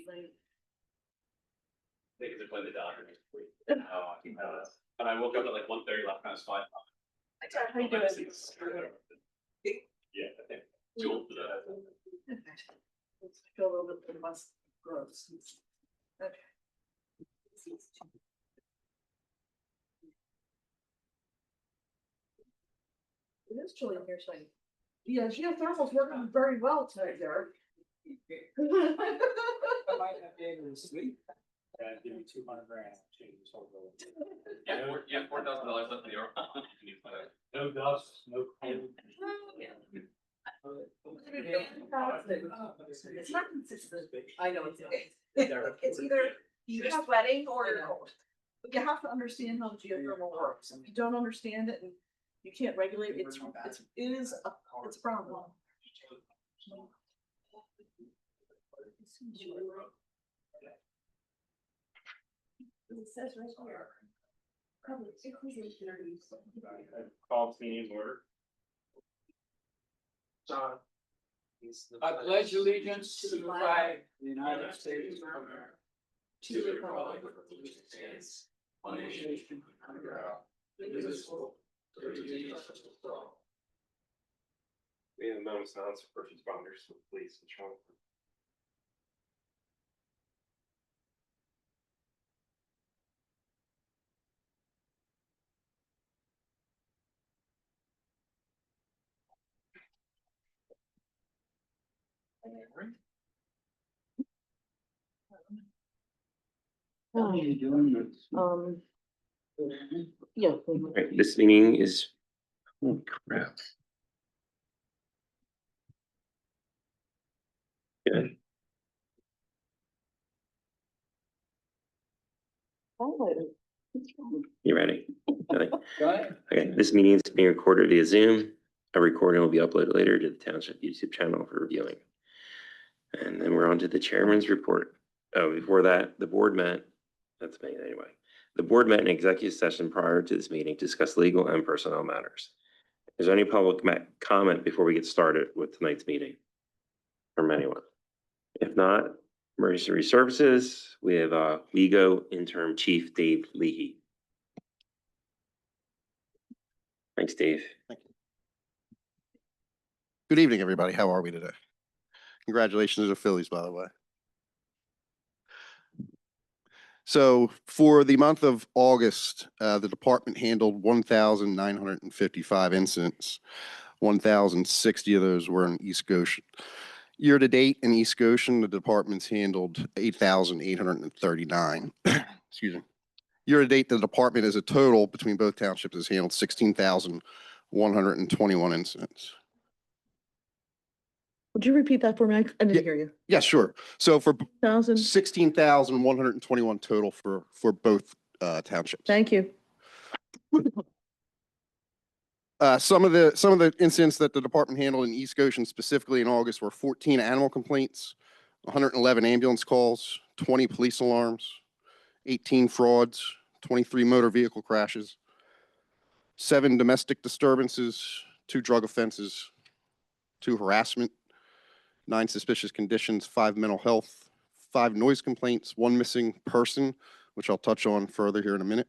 late. I think it's playing the Dodgers next week. But I woke up at like 1:30 last night. So How you doing? Yeah, I think. Too old for that. I feel a little bit less gross. Okay. It is chilly in here, Shane. Yeah, geothermal's working very well today, Derek. I might not be able to sleep. Give me 200 grand. Change this whole building. Yeah, $4,000 left in the yard. No dust, no cold. It's not consistent. I know it's either you're sweating or you're cold. But you have to understand how the geothermal works. If you don't understand it and you can't regulate it, it's a problem. It says right here. Call meeting order. John. I pledge allegiance to the flag of the United States of America, to the republic for which it stands, one nation under God, indivisible, with liberty and justice for all. We have a moment of silence for first responders, so please, Sean. How are you doing? Yeah. Right, this meeting is, holy crap. Good. You ready? Okay. Go ahead. Okay, this meeting is being recorded via Zoom. A recording will be uploaded later to the Township YouTube channel for reviewing. And then we're on to the chairman's report. Oh, before that, the board met, that's me anyway. The board met in executive session prior to this meeting to discuss legal and personnel matters. Is there any public comment before we get started with tonight's meeting from anyone? If not, emergency services, we have WeGo interim chief Dave Leahy. Thanks, Dave. Thank you. Good evening, everybody. How are we today? Congratulations to the Phillies, by the way. So for the month of August, the department handled 1,955 incidents. 1,060 of those were in East Goshen. Year to date in East Goshen, the department's handled 8,839. Excuse me. Year to date, the department as a total between both townships has handled 16,121 incidents. Would you repeat that for me? I didn't Yeah. hear you. Yeah, sure. So for 16,000. total for both townships. Thank you. Some of the incidents that the department handled in East Goshen specifically in August were 14 animal complaints, 111 ambulance calls, 20 police alarms, 18 frauds, 23 motor vehicle crashes, 7 domestic disturbances, 2 drug offenses, 2 harassment, 9 suspicious conditions, 5 mental health, 5 noise complaints, 1 missing person, which I'll touch on further here in a minute,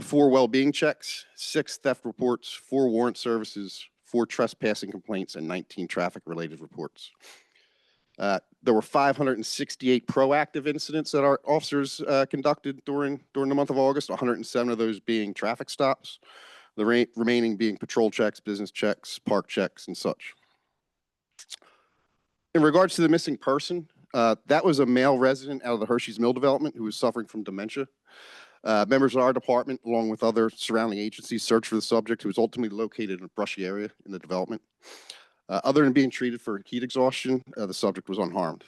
4 well-being checks, 6 theft reports, 4 warrant services, 4 trespassing complaints, and 19 traffic-related reports. There were 568 proactive incidents that our officers conducted during the month of August, 107 of those being traffic stops, the remaining being patrol checks, business checks, park checks, and such. In regards to the missing person, that was a male resident out of the Hershey's Mill development who was suffering from dementia. Members of our department, along with other surrounding agencies, searched for the subject, who was ultimately located in a brushy area in the development. Other than being treated for heat exhaustion, the subject was unharmed.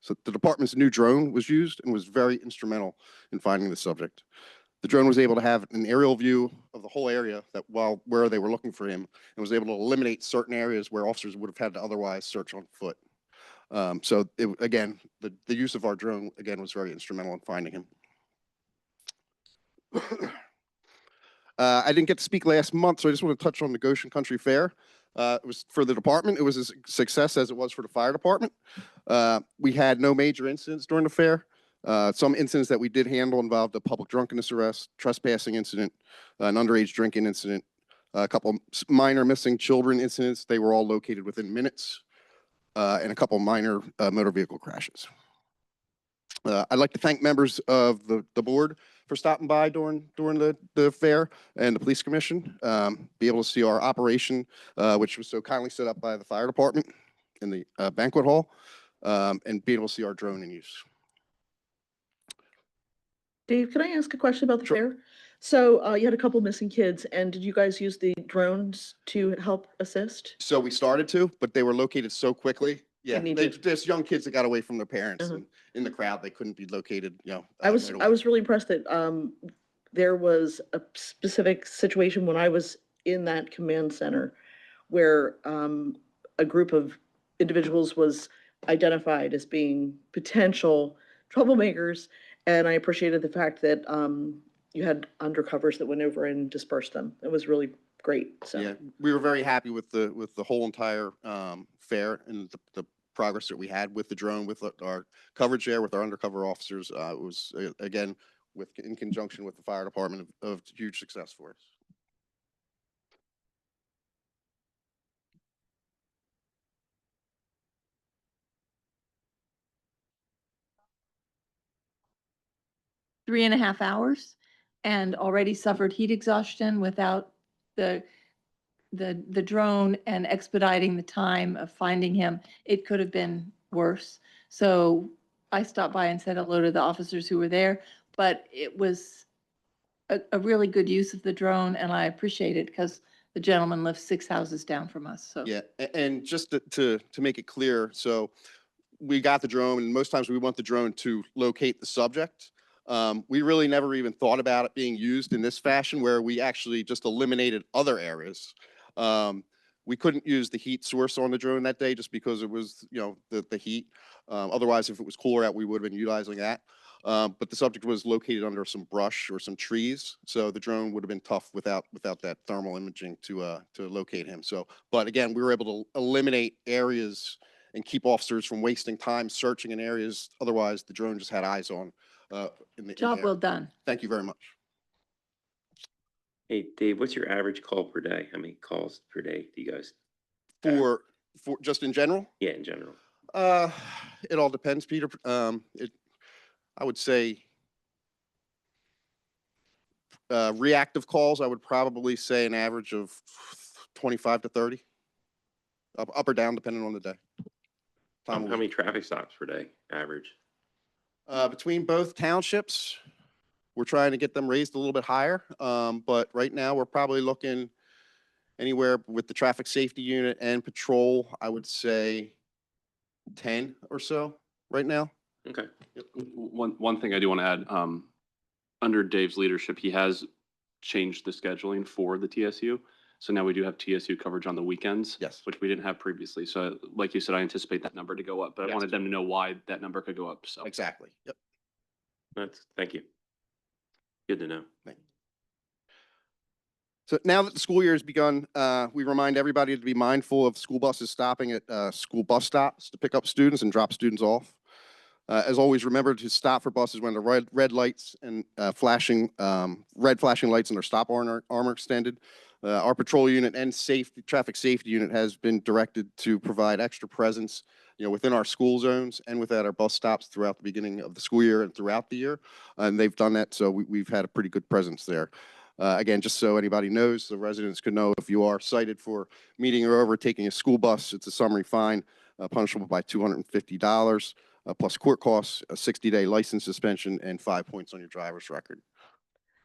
So the department's new drone was used and was very instrumental in finding the subject. The drone was able to have an aerial view of the whole area where they were looking for him, and was able to eliminate certain areas where officers would have had to otherwise search on foot. So again, the use of our drone again was very instrumental in finding him. I didn't get to speak last month, so I just want to touch on the Goshen Country Fair. It was for the department. It was a success as it was for the fire department. We had no major incidents during the fair. Some incidents that we did handle involved a public drunkenness arrest, trespassing incident, an underage drinking incident, a couple minor missing children incidents. They were all located within minutes, and a couple minor motor vehicle crashes. I'd like to thank members of the board for stopping by during the fair and the police commission. Be able to see our operation, which was so kindly set up by the fire department in the banquet hall, and be able to see our drone in use. Dave, can I ask a question about the Sure. fair? So you had a couple missing kids, and did you guys use the drones to help assist? So we started to, but they were located so quickly. Yeah, Didn't need to. there's young kids that got away from their parents, Uh-huh. and in the crowd, they couldn't be located, you know. I was right I away. was really impressed that there was a specific situation when I was in that command center where a group of individuals was identified as being potential troublemakers, and I appreciated the fact that you had undercovers that went over and dispersed them. It was really great. So Yeah, we were very happy with the whole entire fair and the progress that we had with the drone, with our coverage there, with our undercover officers. It was again in conjunction with the fire department of huge success for us. Three and a half hours and already suffered heat exhaustion without the drone and expediting the time of finding him. It could have been worse. So I stopped by and said hello to the officers who were there, but it was a really good use of the drone, and I appreciate it because the gentleman lives 6 houses down from us, so. Yeah, and just to make it clear, so we got the drone, and most times we want the drone to locate the subject. We really never even thought about it being used in this fashion, where we actually just eliminated other areas. We couldn't use the heat source on the drone that day just because it was, you know, the heat. Otherwise, if it was cooler out, we would have been utilizing that. But the subject was located under some brush or some trees, so the drone would have been tough without that thermal imaging to locate him. So, but again, we were able to eliminate areas and keep officers from wasting time searching in areas. Otherwise, the drone just had eyes on. In the Job air. well done. Thank you very much. Hey, Dave, what's your average call per day? How many calls per day do you guys? have? For just in general, Yeah, in general. it all depends, Peter. I would say reactive calls. I would probably say an average of 25 to 30, up or down depending on the day. How many traffic stops per day, average? Between both townships, we're trying to get them raised a little bit higher. But right now, we're probably looking anywhere with the traffic safety unit and patrol, I would say 10 or so right now. Okay. One thing I do want to add, under Dave's leadership, he has changed the scheduling for the TSU. So now we do have TSU coverage on the weekends. Yes. Which we didn't have previously. So like you said, I anticipate that number to go up, but I Yes. wanted them to know why that number could go up. So. Exactly. Yep. Thank you. Good to know. Thank you. So now that the school year has begun, we remind everybody to be mindful of school buses stopping at school bus stops to pick up students and drop students off. As always, remember to stop for buses when the red lights and red flashing lights and their stop arm are extended. Our patrol unit and traffic safety unit has been directed to provide extra presence, you know, within our school zones and within our bus stops throughout the beginning of the school year and throughout the year. And they've done that, so we've had a pretty good presence there. Again, just so anybody knows, the residents could know if you are cited for meeting or overtaking a school bus, it's a summary fine, punishable by $250. Plus court costs, a 60-day license suspension, and 5 points on your driver's record.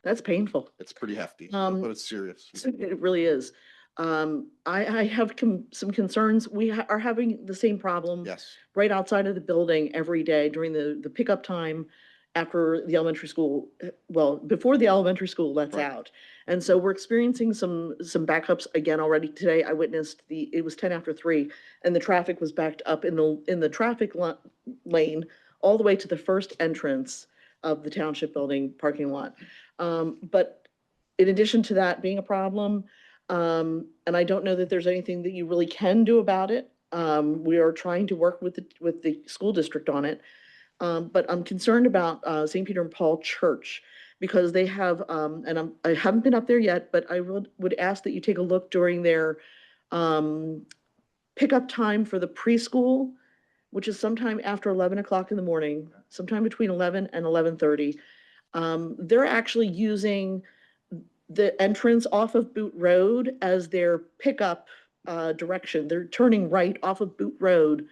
that's painful. It's pretty hefty, Um, but it's serious. It really is. I have some concerns. We are having the same problem Yes. right outside of the building every day during the pickup time after the elementary school, well, before the elementary school lets Right. out. And so we're experiencing some backups again already today. I witnessed it was 10 after 3 and the traffic was backed up in the traffic lane all the way to the first entrance of the township building parking lot. But in addition to that being a problem, And I don't know that there's anything that you really can do about it. We are trying to work with the school district on it. But I'm concerned about, St. Peter and Paul Church because they have, I haven't been up there yet, but I would ask that you take a look during their, pickup time for the preschool, which is sometime after 11 o'clock in the morning, sometime between 11 and 11:30. They're actually using the entrance off of Boot Road as their pickup direction. They're turning right off of Boot Road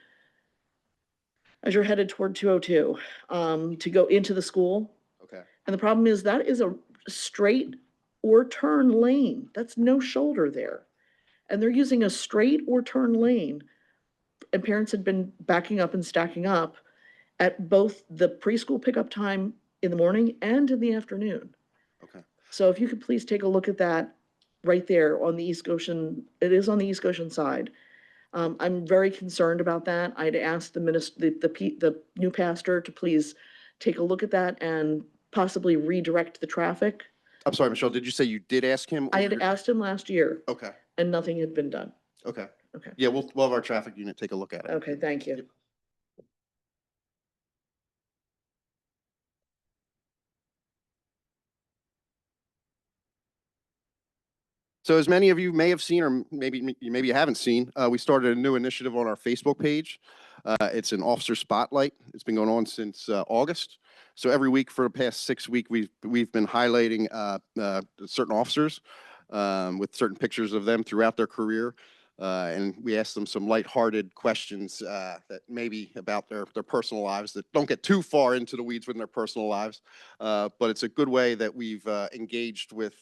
as you're headed toward 202 to go into the school. Okay. And the problem is that is a straight or turn lane. That's no shoulder there. And they're using a straight or turn lane. And parents had been backing up and stacking up at both the preschool pickup time in the morning and in the afternoon. Okay. So if you could please take a look at that right there on the East Goshen, it is on the East Goshen side. I'm very concerned about that. I'd asked the new pastor to please take a look at that and possibly redirect the traffic. I'm sorry, Michelle, did you say you did ask him? I had asked him last year Okay, and nothing had been done. okay. Okay. Yeah, we'll have our traffic unit take a look at it. Okay, thank you. Yep. So as many of you may have seen, or maybe you haven't seen, we started a new initiative on our Facebook page. It's an officer spotlight. It's been going on since August. So every week for the past 6 weeks, we've been highlighting certain officers with certain pictures of them throughout their career. And we asked them some lighthearted questions that maybe about their personal lives that don't get too far into the weeds with their personal lives. But it's a good way that we've engaged with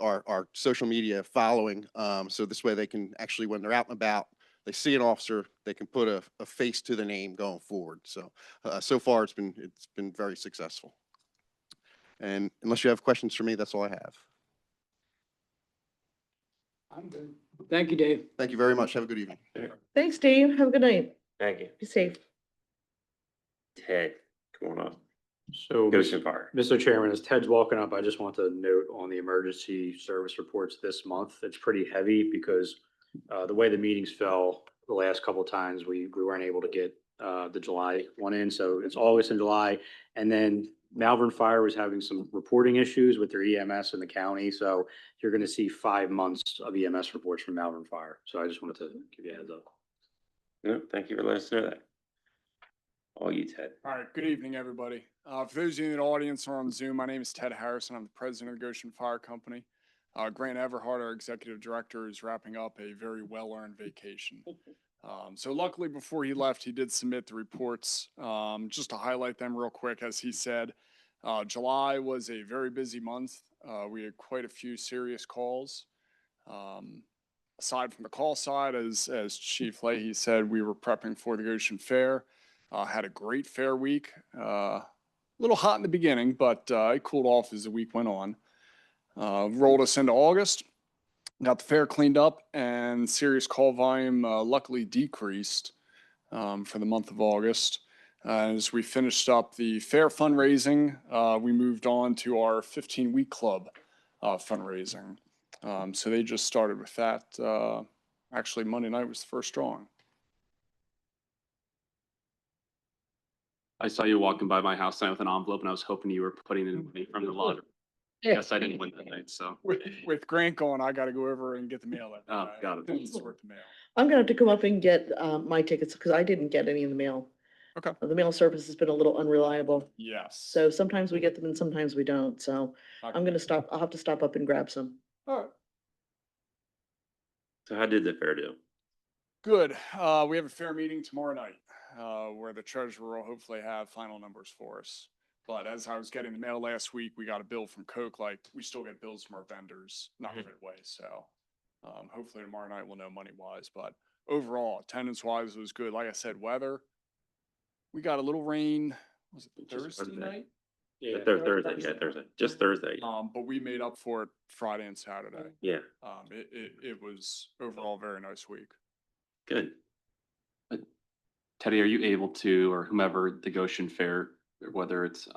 our social media following. So this way they can actually, when they're out and about, they see an officer, they can put a face to the name going forward. So, so far it's been very successful. And unless you have questions for me, that's all I have. I'm good. Thank you, Dave. Thank you very much. Have a good evening. Thanks, Dave. Have a good night. Thank you. Be safe. Ted, come on up. So, Goshen Fire. Mr. Chairman, as Ted's walking up, I just want to note on the emergency service reports this month, it's pretty heavy because the way the meetings fell the last couple of times, we weren't able to get the July one in. So it's August and July. And then Malvern Fire was having some reporting issues with their EMS in the county. So you're going to see 5 months of EMS reports from Malvern Fire. So I just wanted to give you a heads up. No, thank you for letting us know that. All you, Ted. All right, good evening, everybody. For those of you in the audience or on Zoom, my name is Ted Harrison. I'm the president of the Goshen Fire Company. Grant Everhart, our executive director, is wrapping up a very well-earned vacation. So luckily, before he left, he did submit the reports. Just to highlight them real quick, as he said, July was a very busy month. We had quite a few serious calls. Aside from the call side, as Chief Leahy said, we were prepping for the Goshen Fair. Had a great fair week. A little hot in the beginning, but it cooled off as the week went on. Rolled us into August. Got the fair cleaned up, and serious call volume luckily decreased for the month of August. As we finished up the fair fundraising, we moved on to our 15-week club fundraising. So they just started with that. Actually, Monday night was the first drawing. I saw you walking by my house tonight with an envelope and I was hoping you were putting in money from the lottery. Yes, I didn't win that night, so. With Grant going, I got to go over and get the mail. Oh, got it. Sort the mail. I'm gonna have to come up and get my tickets because I didn't get any in the mail. Okay. The mail service has been a little unreliable. Yes. So sometimes we get them and sometimes we don't. So I'm gonna stop. I'll have to stop up and grab some. All right. So how did the fair do? Good. We have a fair meeting tomorrow night where the treasurer will hopefully have final numbers for us. But as I was getting the mail last week, we got a bill from Coke. Like, we still get bills from our vendors, not right away. So hopefully tomorrow night we'll know money wise. But overall, attendance wise, it was good. Like I said, weather, we got a little rain. Was it Just Thursday night? Yeah. Thursday, yeah, Thursday, just Thursday. But we made up for it Friday and Saturday. Yeah, It was overall a very nice week. good. Teddy, are you able to, or whomever the Goshen Fair, whether it's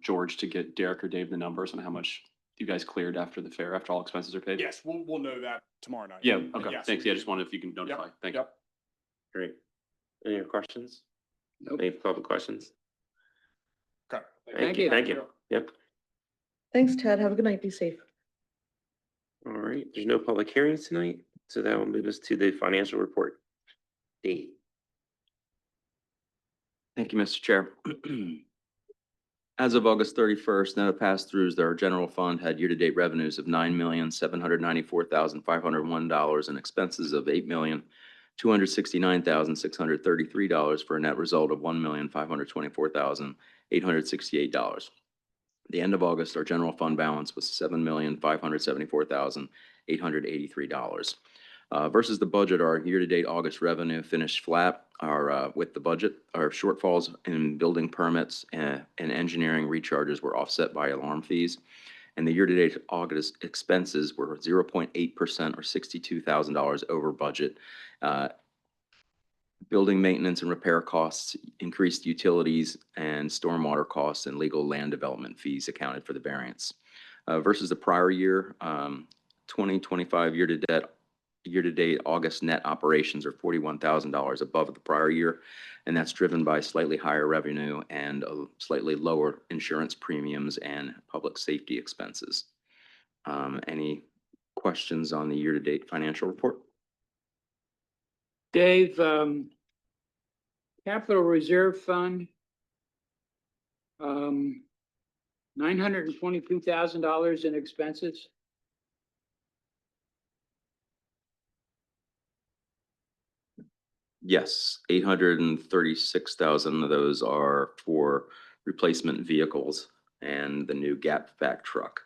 George, to get Derek or Dave the numbers on how much you guys cleared after the fair, after all expenses are paid? Yes, we'll know that tomorrow night. Yeah, okay, Yes. thanks. Yeah, I just wanted if you can notify. Yep, Thank you. yep. Great. Any other questions? Nope. Any public questions? Okay. Thank you. Thank you. Yep. Thanks, Ted. Have a good night. Be safe. All right, there's no public hearings tonight, so that will move us to the financial report. Dave. Thank you, Mr. Chair. As of August 31st, net of pass-throughs, our general fund had year-to-date revenues of $9,794,501 and expenses of $8,269,633 for a net result of $1,524,868. The end of August, our general fund balance was $7,574,883. Versus the budget, our year-to-date August revenue finished flat. With the budget, our shortfalls in building permits and engineering recharges were offset by alarm fees. And the year-to-date August expenses were 0.8% or $62,000 over budget. Building maintenance and repair costs, increased utilities and stormwater costs, and legal land development fees accounted for the variance. Versus the prior year, 2025 year-to-date August net operations are $41,000 above the prior year, and that's driven by slightly higher revenue and slightly lower insurance premiums and public safety expenses. Any questions on the year-to-date financial report? Dave, Capital Reserve Fund, $922,000 in expenses. Yes, 836,000 of those are for replacement vehicles and the new gap vac truck.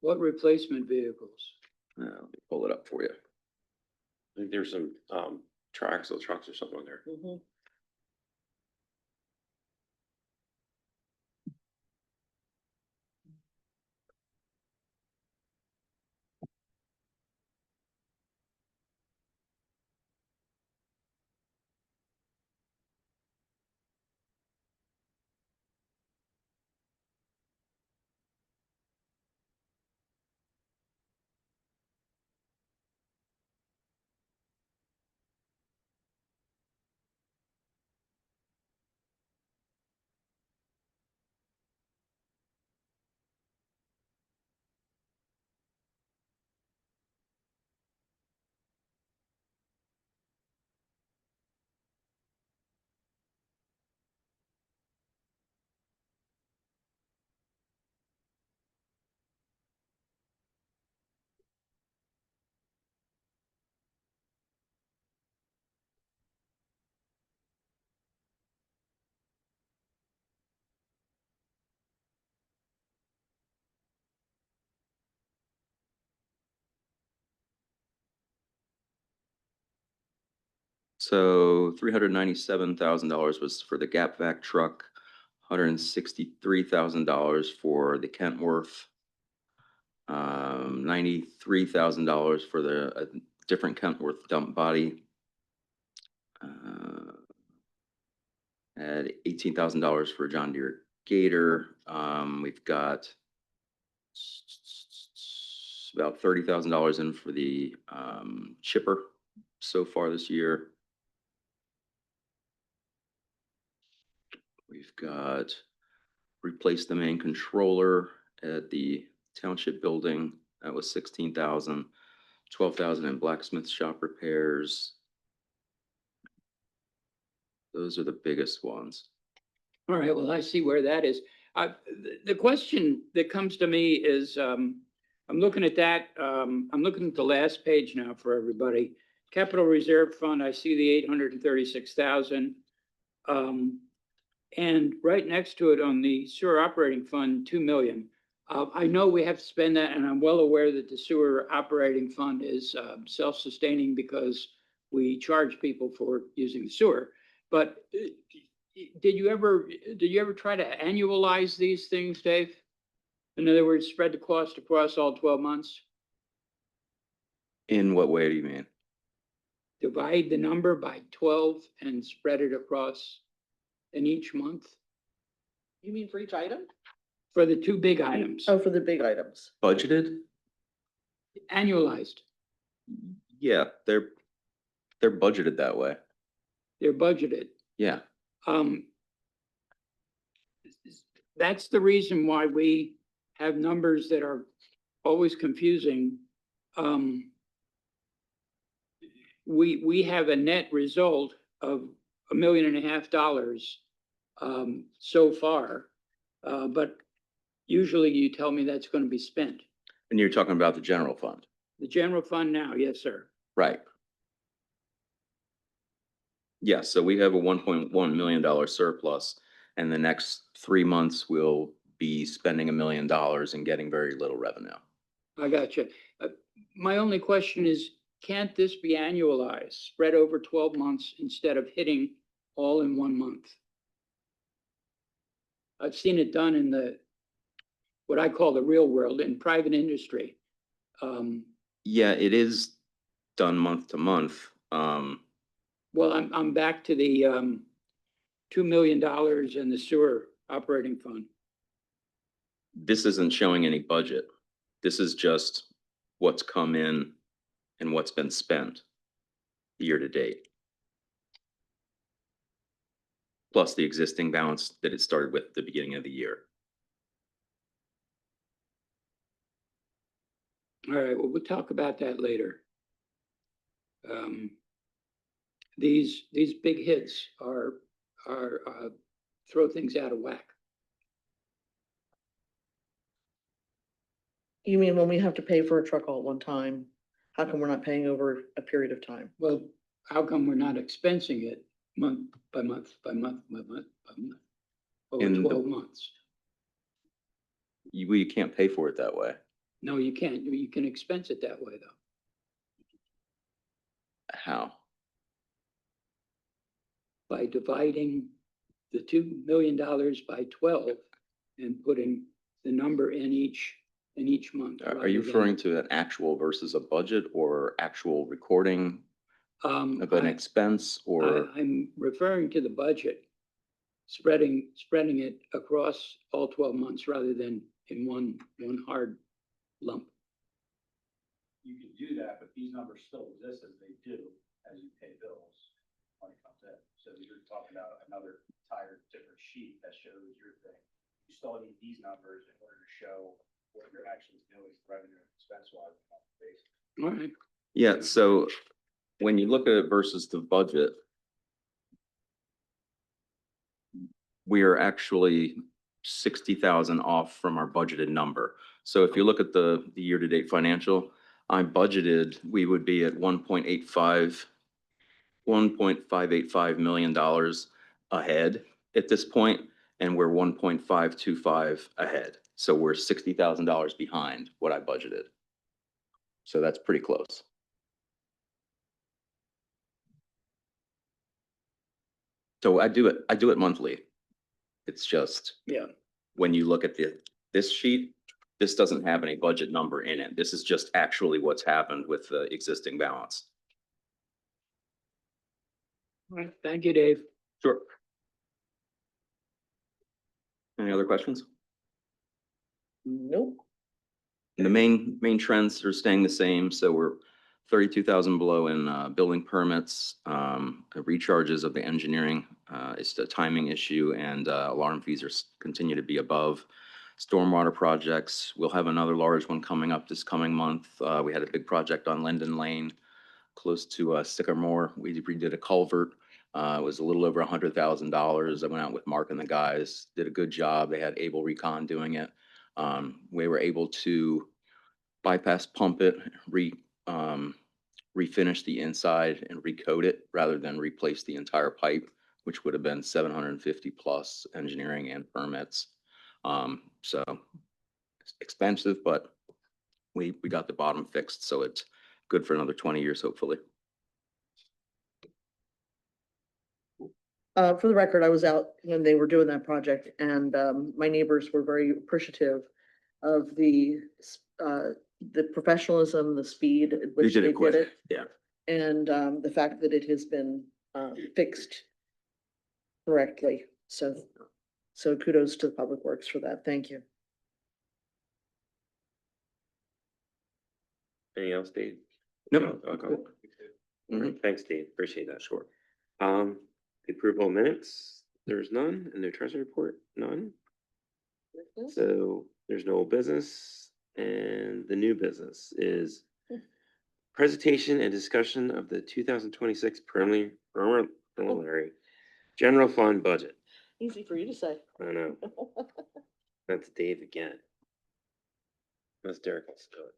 What replacement vehicles? Let me pull it up for you. I think there's some triaxle trucks or something on there. So $397,000 was for the gap vac truck, $163,000 for the Kentworth, $93,000 for the different Kentworth dump body. At $18,000 for John Deere Gator. We've got about $30,000 in for the chipper so far this year. We've got replaced the main controller at the township building. That was 16,000, 12,000 in blacksmith shop repairs. Those are the biggest ones. All right, well, I see where that is. The question that comes to me is, I'm looking at that, I'm looking at the last page now for everybody. Capital Reserve Fund, I see the 836,000. And right next to it on the sewer operating fund, 2 million. I know we have to spend that, and I'm well aware that the sewer operating fund is self-sustaining because we charge people for using the sewer. But did you ever try to annualize these things, Dave? In other words, spread the cost across all 12 months? In what way do you mean? Divide the number by 12 and spread it across in each month? You mean for each item? For the two big items, Oh, for the big items. Budgeted? annualized, Yeah, they're budgeted that way. they're budgeted. Yeah. Um, that's the reason why we have numbers that are always confusing. We have a net result of $1.5 million so far. But usually you tell me that's going to be spent. And you're talking about the general fund, The general fund now, yes, sir. right? Yes, so we have a $1.1 million surplus, and the next 3 months we'll be spending $1 million and getting very little revenue. I got you. My only question is, can't this be annualized, spread over 12 months instead of hitting all in 1 month? I've seen it done in what I call the real world, in private industry. Yeah, it is done month to month. Well, I'm back to the $2 million in the sewer operating fund. This isn't showing any budget. This is just what's come in and what's been spent year to date. Plus the existing balance that it started with at the beginning of the year. All right, well, we'll talk about that later. These big hits are throw things out of whack. You mean when we have to pay for a truck all at one time? How come we're not paying over a period of time? Well, how come we're not expensing it month by month by month by month by month over In the- 12 months? You can't pay for it that way. No, you can't. You can expense it that way, though. How? By dividing the $2 million by 12 and putting the number in each month. Are you referring to an actual versus a budget, or actual recording of an expense, or? I'm referring to the budget, spreading it across all 12 months rather than in one hard lump. You can do that, but these numbers still exist as they do as you pay bills when it comes in. So you're talking about another entire different sheet that shows your thing. You still need these numbers in order to show what you're actually doing revenue and expense wise. All right. Yeah, so when you look at it versus the budget, we are actually 60,000 off from our budgeted number. So if you look at the year-to-date financial, I budgeted, we would be at $1.585 million ahead at this point, and we're 1.525 ahead. So we're $60,000 behind what I budgeted. So that's pretty close. So I do it monthly. It's just, Yeah. when you look at this sheet, this doesn't have any budget number in it. This is just actually what's happened with the existing balance. All right. Thank you, Dave. Sure. Any other questions? Nope. The main trends are staying the same, so we're 32,000 below in building permits. Recharges of the engineering is the timing issue, and alarm fees continue to be above. Stormwater projects, we'll have another large one coming up this coming month. We had a big project on Linden Lane, close to Sycamore. We redid a culvert. It was a little over $100,000. I went out with Mark and the guys, did a good job. They had Able Recon doing it. We were able to bypass pump it, refinish the inside and recoat it rather than replace the entire pipe, which would have been 750 plus engineering and permits. So it's expensive, but we got the bottom fixed, so it's good for another 20 years, hopefully. For the record, I was out when they were doing that project, and my neighbors were very appreciative of the professionalism, the speed at which they did it. Yeah. And the fact that it has been fixed correctly. So kudos to the Public Works for that. Thank you. Anything else, Dave? Nope. Okay. All right, thanks, Dave. Appreciate that. Sure. The approval of minutes, there's none, and the treasury report, none. So there's no business, and the new business is presentation and discussion of the 2026 preliminary general fund budget. Easy for you to say. I know. That's Dave again. That's Derek. Let's do it.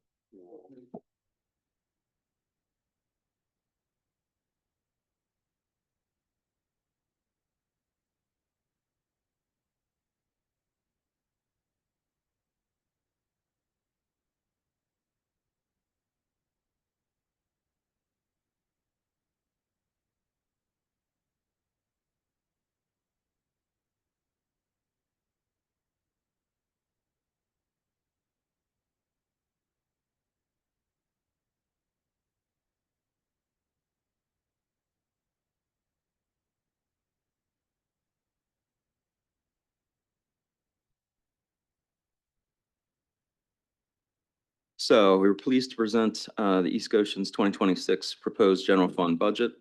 So we were pleased to present the East Goshen's 2026 proposed general fund budget.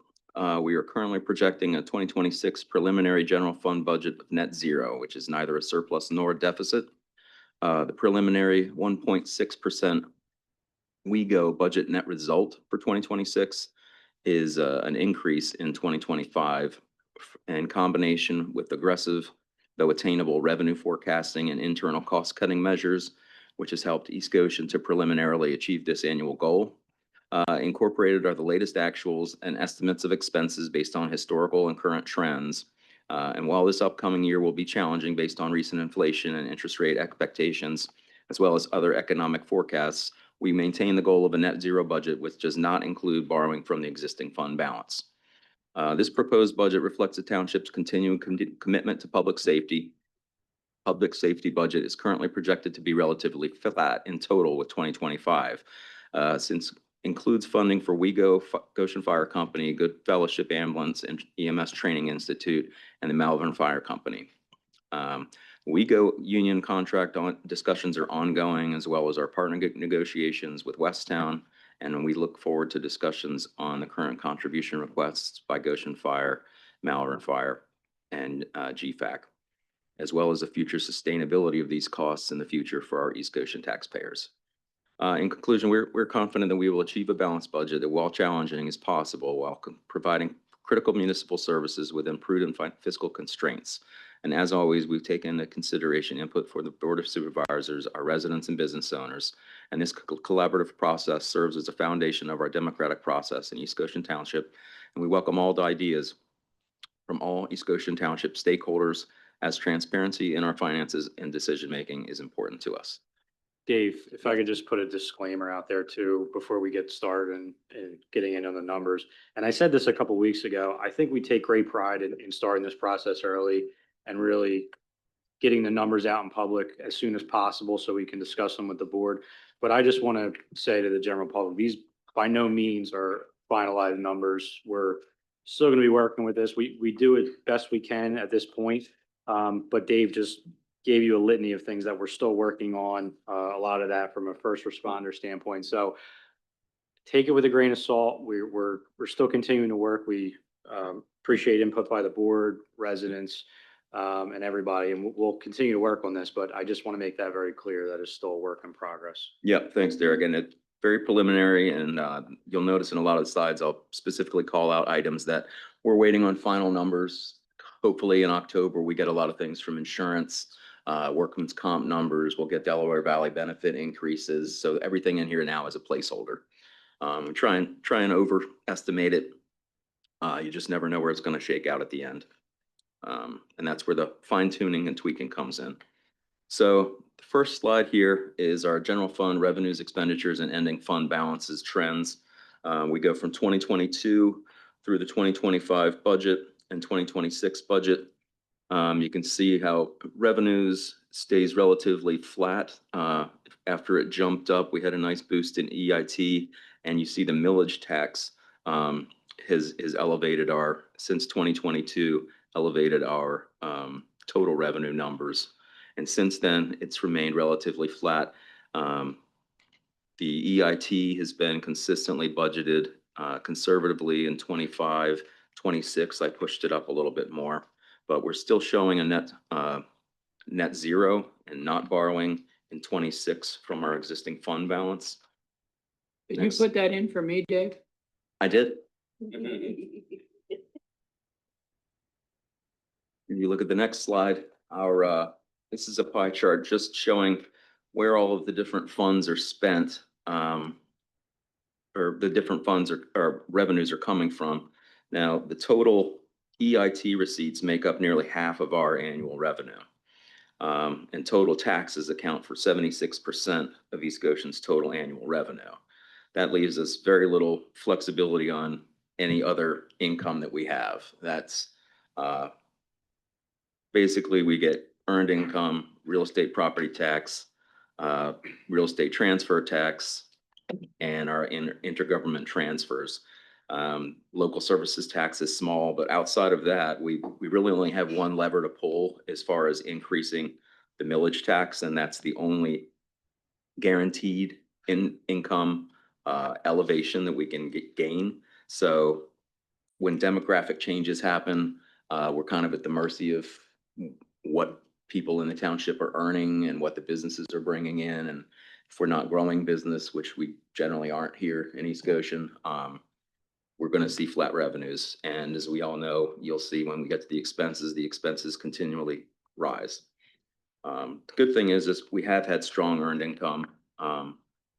We are currently projecting a 2026 preliminary general fund budget of net zero, which is neither a surplus nor a deficit. The preliminary 1.6% WEGO budget net result for 2026 is an increase in 2025 in combination with aggressive, though attainable, revenue forecasting and internal cost-cutting measures, which has helped East Goshen to preliminarily achieve this annual goal. Incorporated are the latest actuals and estimates of expenses based on historical and current trends. And while this upcoming year will be challenging based on recent inflation and interest rate expectations, as well as other economic forecasts, we maintain the goal of a net zero budget, which does not include borrowing from the existing fund balance. This proposed budget reflects the township's continuing commitment to public safety. Public safety budget is currently projected to be relatively flat in total with 2025, since includes funding for Goshen Fire Company, Good Fellowship Ambulance and EMS Training Institute, and the Malvern Fire Company. Union contract discussions are ongoing, as well as our partner negotiations with Westtown, and we look forward to discussions on the current contribution requests by Goshen Fire, Malvern Fire, and GFAC, as well as the future sustainability of these costs in the future for our East Goshen taxpayers. In conclusion, we're confident that we will achieve a balanced budget that, while challenging, is possible while providing critical municipal services within prudent fiscal constraints. And as always, we've taken into consideration input for the Board of Supervisors, our residents and business owners, and this collaborative process serves as a foundation of our democratic process in East Goshen Township. And we welcome all the ideas from all East Goshen Township stakeholders, as transparency in our finances and decision-making is important to us. Dave, if I could just put a disclaimer out there too, before we get started and getting into the numbers. And I said this a couple weeks ago, I think we take great pride in starting this process early and really getting the numbers out in public as soon as possible so we can discuss them with the board. But I just want to say to the general public, these by no means are finalized numbers. We're still going to be working with this. We do it best we can at this point. But Dave just gave you a litany of things that we're still working on, a lot of that from a first responder standpoint. So take it with a grain of salt. We're still continuing to work. We appreciate input by the board, residents, and everybody, and we'll continue to work on this. But I just want to make that very clear that it's still a work in progress. Yeah, thanks, Derek. And it's very preliminary, and you'll notice in a lot of the slides, I'll specifically call out items that we're waiting on final numbers. Hopefully in October, we get a lot of things from insurance, workman's comp numbers. We'll get Delaware Valley benefit increases. So everything in here now is a placeholder. Try and overestimate it. You just never know where it's going to shake out at the end. And that's where the fine tuning and tweaking comes in. So the first slide here is our general fund revenues, expenditures, and ending fund balances trends. We go from 2022 through the 2025 budget and 2026 budget. You can see how revenues stays relatively flat. After it jumped up, we had a nice boost in EIT, and you see the millage tax has elevated our, since 2022, elevated our total revenue numbers. And since then, it's remained relatively flat. The EIT has been consistently budgeted conservatively in 25, 26. I pushed it up a little bit more, but we're still showing a net zero and not borrowing in 26 from our existing fund balance. Did you Next. put that in for me, Dave? I did. If you look at the next slide, this is a pie chart just showing where all of the different funds are spent, or the different funds or revenues are coming from. Now, the total EIT receipts make up nearly half of our annual revenue. And total taxes account for 76% of East Goshen's total annual revenue. That leaves us very little flexibility on any other income that we have. That's basically we get earned income, real estate property tax, real estate transfer tax, and our intergovernment transfers. Local services tax is small, but outside of that, we really only have one lever to pull as far as increasing the millage tax, and that's the only guaranteed income elevation that we can gain. So when demographic changes happen, we're kind of at the mercy of what people in the township are earning and what the businesses are bringing in. And if we're not growing business, which we generally aren't here in East Goshen, we're going to see flat revenues. And as we all know, you'll see when we get to the expenses continually rise. The good thing is we have had strong earned income,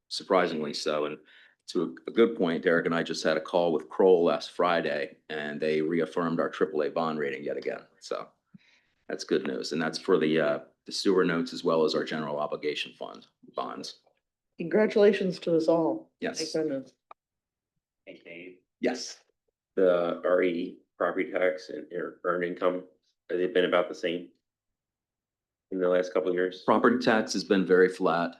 surprisingly so. And to a good point, Derek and I just had a call with Kroll last Friday, and they reaffirmed our AAA bond rating yet again. So that's good news. And that's for the sewer notes as well as our general obligation fund bonds. Congratulations to us all. Yes. Thank goodness. Yes. The RE property tax and earned income, have they been about the same in the last couple of years? Property tax has been very flat.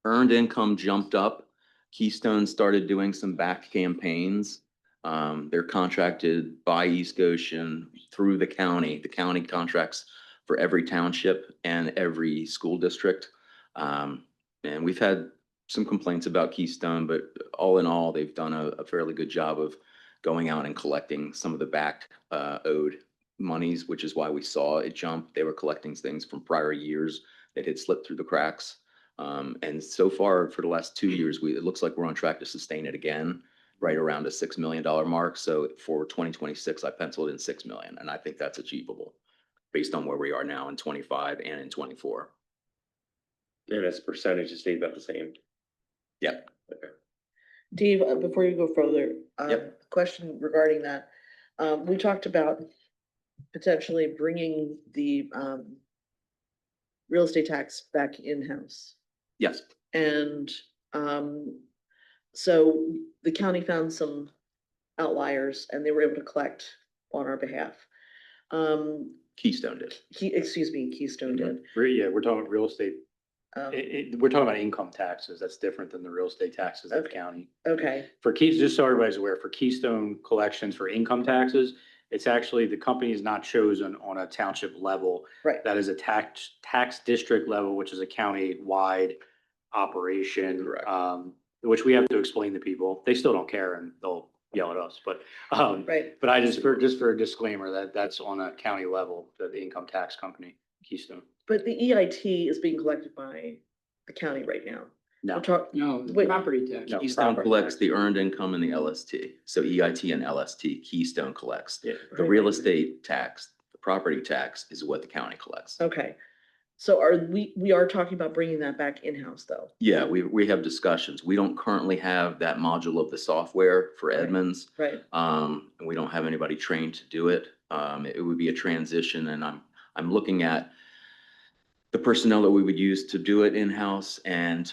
Earned income jumped up. Keystone started doing some back campaigns. They're contracted by East Goshen through the county. The county contracts for every township and every school district. And we've had some complaints about Keystone, but all in all, they've done a fairly good job of going out and collecting some of the back owed monies, which is why we saw it jump. They were collecting things from prior years that had slipped through the cracks. And so far for the last 2 years, it looks like we're on track to sustain it again, right around a $6 million mark. So for 2026, I penciled in 6 million, and I think that's achievable based on where we are now in 25 and in 24. And as a percentage, it stayed about the same. Yeah. Okay. Dave, before you go further, Yep. question regarding that. We talked about potentially bringing the real estate tax back in-house. Yes. And so the county found some outliers and they were able to collect on our behalf. Keystone did. Keystone did. Yeah, we're talking real estate. Um, We're talking about income taxes. That's different than the real estate taxes of the Okay. county. Okay, For Keys, just so everybody's aware, for Keystone collections for income taxes, it's actually, the company is not chosen on a township level. right. That is a tax district level, which is a county-wide operation. Correct. Which we have to explain to people. They still don't care and they'll yell at us, but, Right. but I just for a disclaimer, that's on a county level, the income tax company, Keystone. But the EIT is being collected by the county right now. No. No, Wait. property tax. No. Keystone property collects tax. the earned income and the LST. So EIT and LST, Keystone collects. Yeah. The real estate tax, the property tax is what the county collects. Okay. So we are talking about bringing that back in-house though? Yeah, we have discussions. We don't currently have that module of the software for Right. Edmonds. Right. And we don't have anybody trained to do it. It would be a transition, and I'm looking at the personnel that we would use to do it in-house and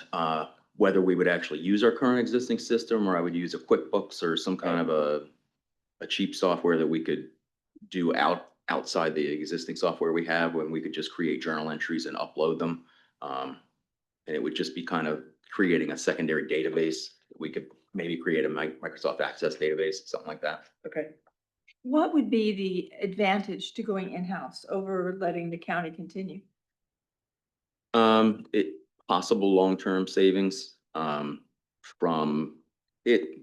whether we would actually use our current existing system or I would use a QuickBooks or some kind of a cheap software that we could do outside the existing software we have, when we could just create journal entries and upload them. And it would just be kind of creating a secondary database. We could maybe create a Microsoft Access database, something like that. Okay. What would be the advantage to going in-house over letting the county continue? possible long-term savings, from it,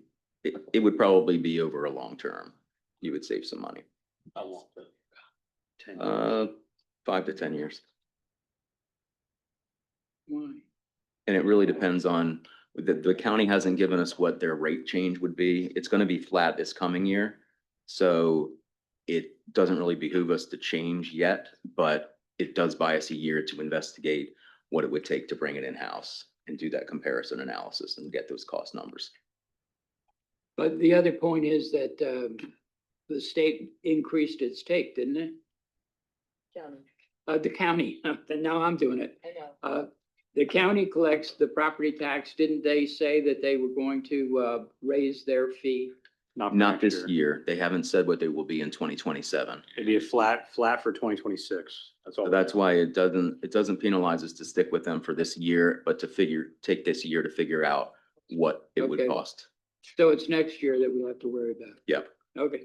it would probably be over a long term. You would save some money. I want to. 10 years. 5 to 10 years. Why? And it really depends on, the county hasn't given us what their rate change would be. It's gonna be flat this coming year. So it doesn't really behoove us to change yet, but it does buy us a year to investigate what it would take to bring it in-house and do that comparison analysis and get those cost numbers. But the other point is that the state increased its take, didn't it? The county, and now I'm doing it. I know. The county collects the property tax. Didn't they say that they were going to raise their fee? for Not next this year. year. They haven't said what they will be in 2027. It'd be a flat for 2026. That's all. So that's why it doesn't penalize us to stick with them for this year, but take this year to figure out what it would Okay. cost. So it's next year that we'll have to worry about. Yep. Okay.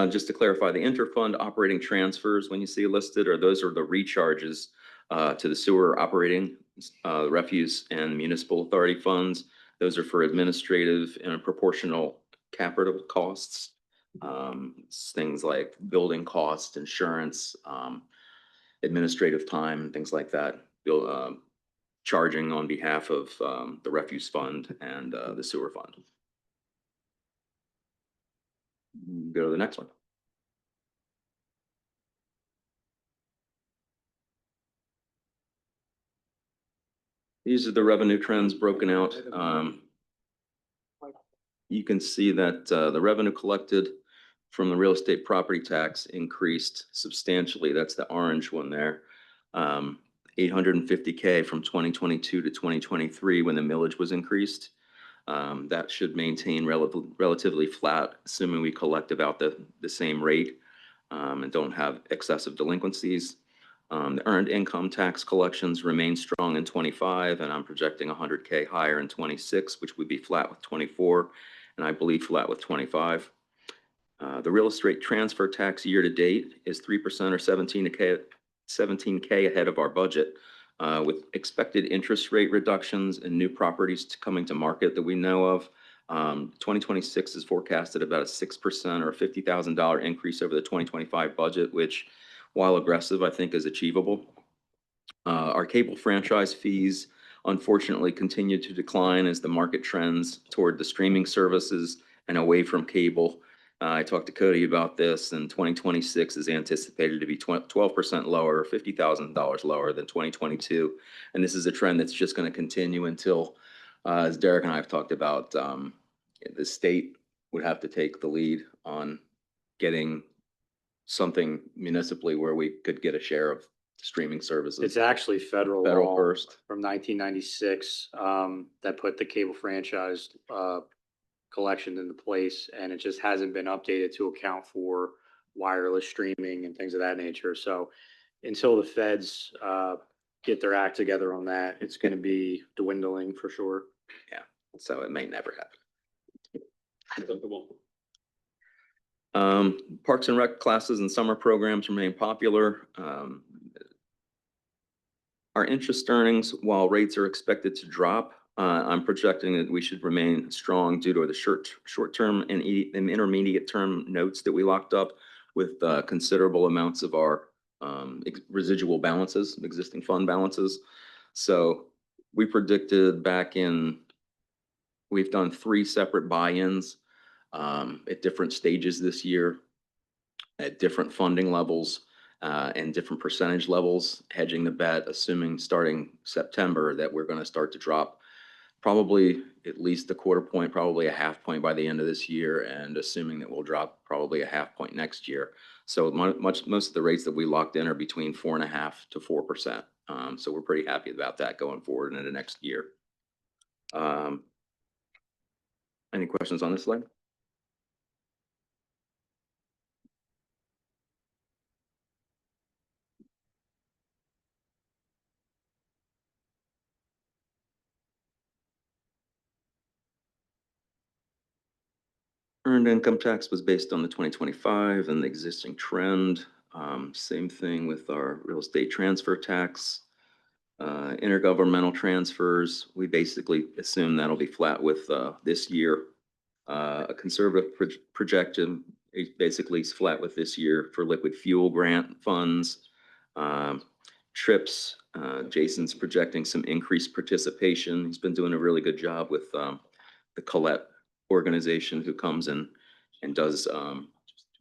Just to clarify, the interfund operating transfers, when you see listed, those are the recharges to the sewer operating, refuse and municipal authority funds. Those are for administrative and proportional capital costs. Things like building costs, insurance, administrative time, things like that. Charging on behalf of the refuse fund and the sewer fund. Go to the next one. These are the revenue trends broken out. You can see that the revenue collected from the real estate property tax increased substantially. That's the orange one there. 850K from 2022 to 2023 when the millage was increased. That should maintain relatively flat, assuming we collect about the same rate and don't have excessive delinquencies. The earned income tax collections remain strong in 25, and I'm projecting 100K higher in 26, which would be flat with 24, and I believe flat with 25. The real estate transfer tax year to date is 3% or 17K ahead of our budget. With expected interest rate reductions and new properties coming to market that we know of. 2026 is forecasted about a 6% or a $50,000 increase over the 2025 budget, which, while aggressive, I think is achievable. Our cable franchise fees unfortunately continue to decline as the market trends toward the streaming services and away from cable. I talked to Cody about this, and 2026 is anticipated to be 12% lower, $50,000 lower than 2022. And this is a trend that's just going to continue until, as Derek and I have talked about, the state would have to take the lead on getting something municipally where we could get a share of streaming services. It's actually federal law first. from 1996 that put the cable franchise collection into place, and it just hasn't been updated to account for wireless streaming and things of that nature. So until the feds get their act together on that, it's going to be dwindling for sure. Yeah, so it may never happen. Parks and Rec classes and summer programs remain popular. Our interest earnings, while rates are expected to drop, I'm projecting that we should remain strong due to the short-term and intermediate-term notes that we locked up with considerable amounts of our residual balances, existing fund balances. So we predicted we've done 3 separate buy-ins at different stages this year, at different funding levels and different percentage levels, hedging the bet, assuming starting September that we're going to start to drop probably at least a quarter point, probably a half point by the end of this year, and assuming that we'll drop probably a half point next year. So most of the rates that we locked in are between 4.5% to 4%. So we're pretty happy about that going forward into next year. Any questions on this slide? Earned income tax was based on the 2025 and the existing trend. Same thing with our real estate transfer tax. Intergovernmental transfers, we basically assume that'll be flat with this year. A conservative projection, basically is flat with this year for liquid fuel grant funds. Trips, Jason's projecting some increased participation. He's been doing a really good job with the Colette organization, who comes in and does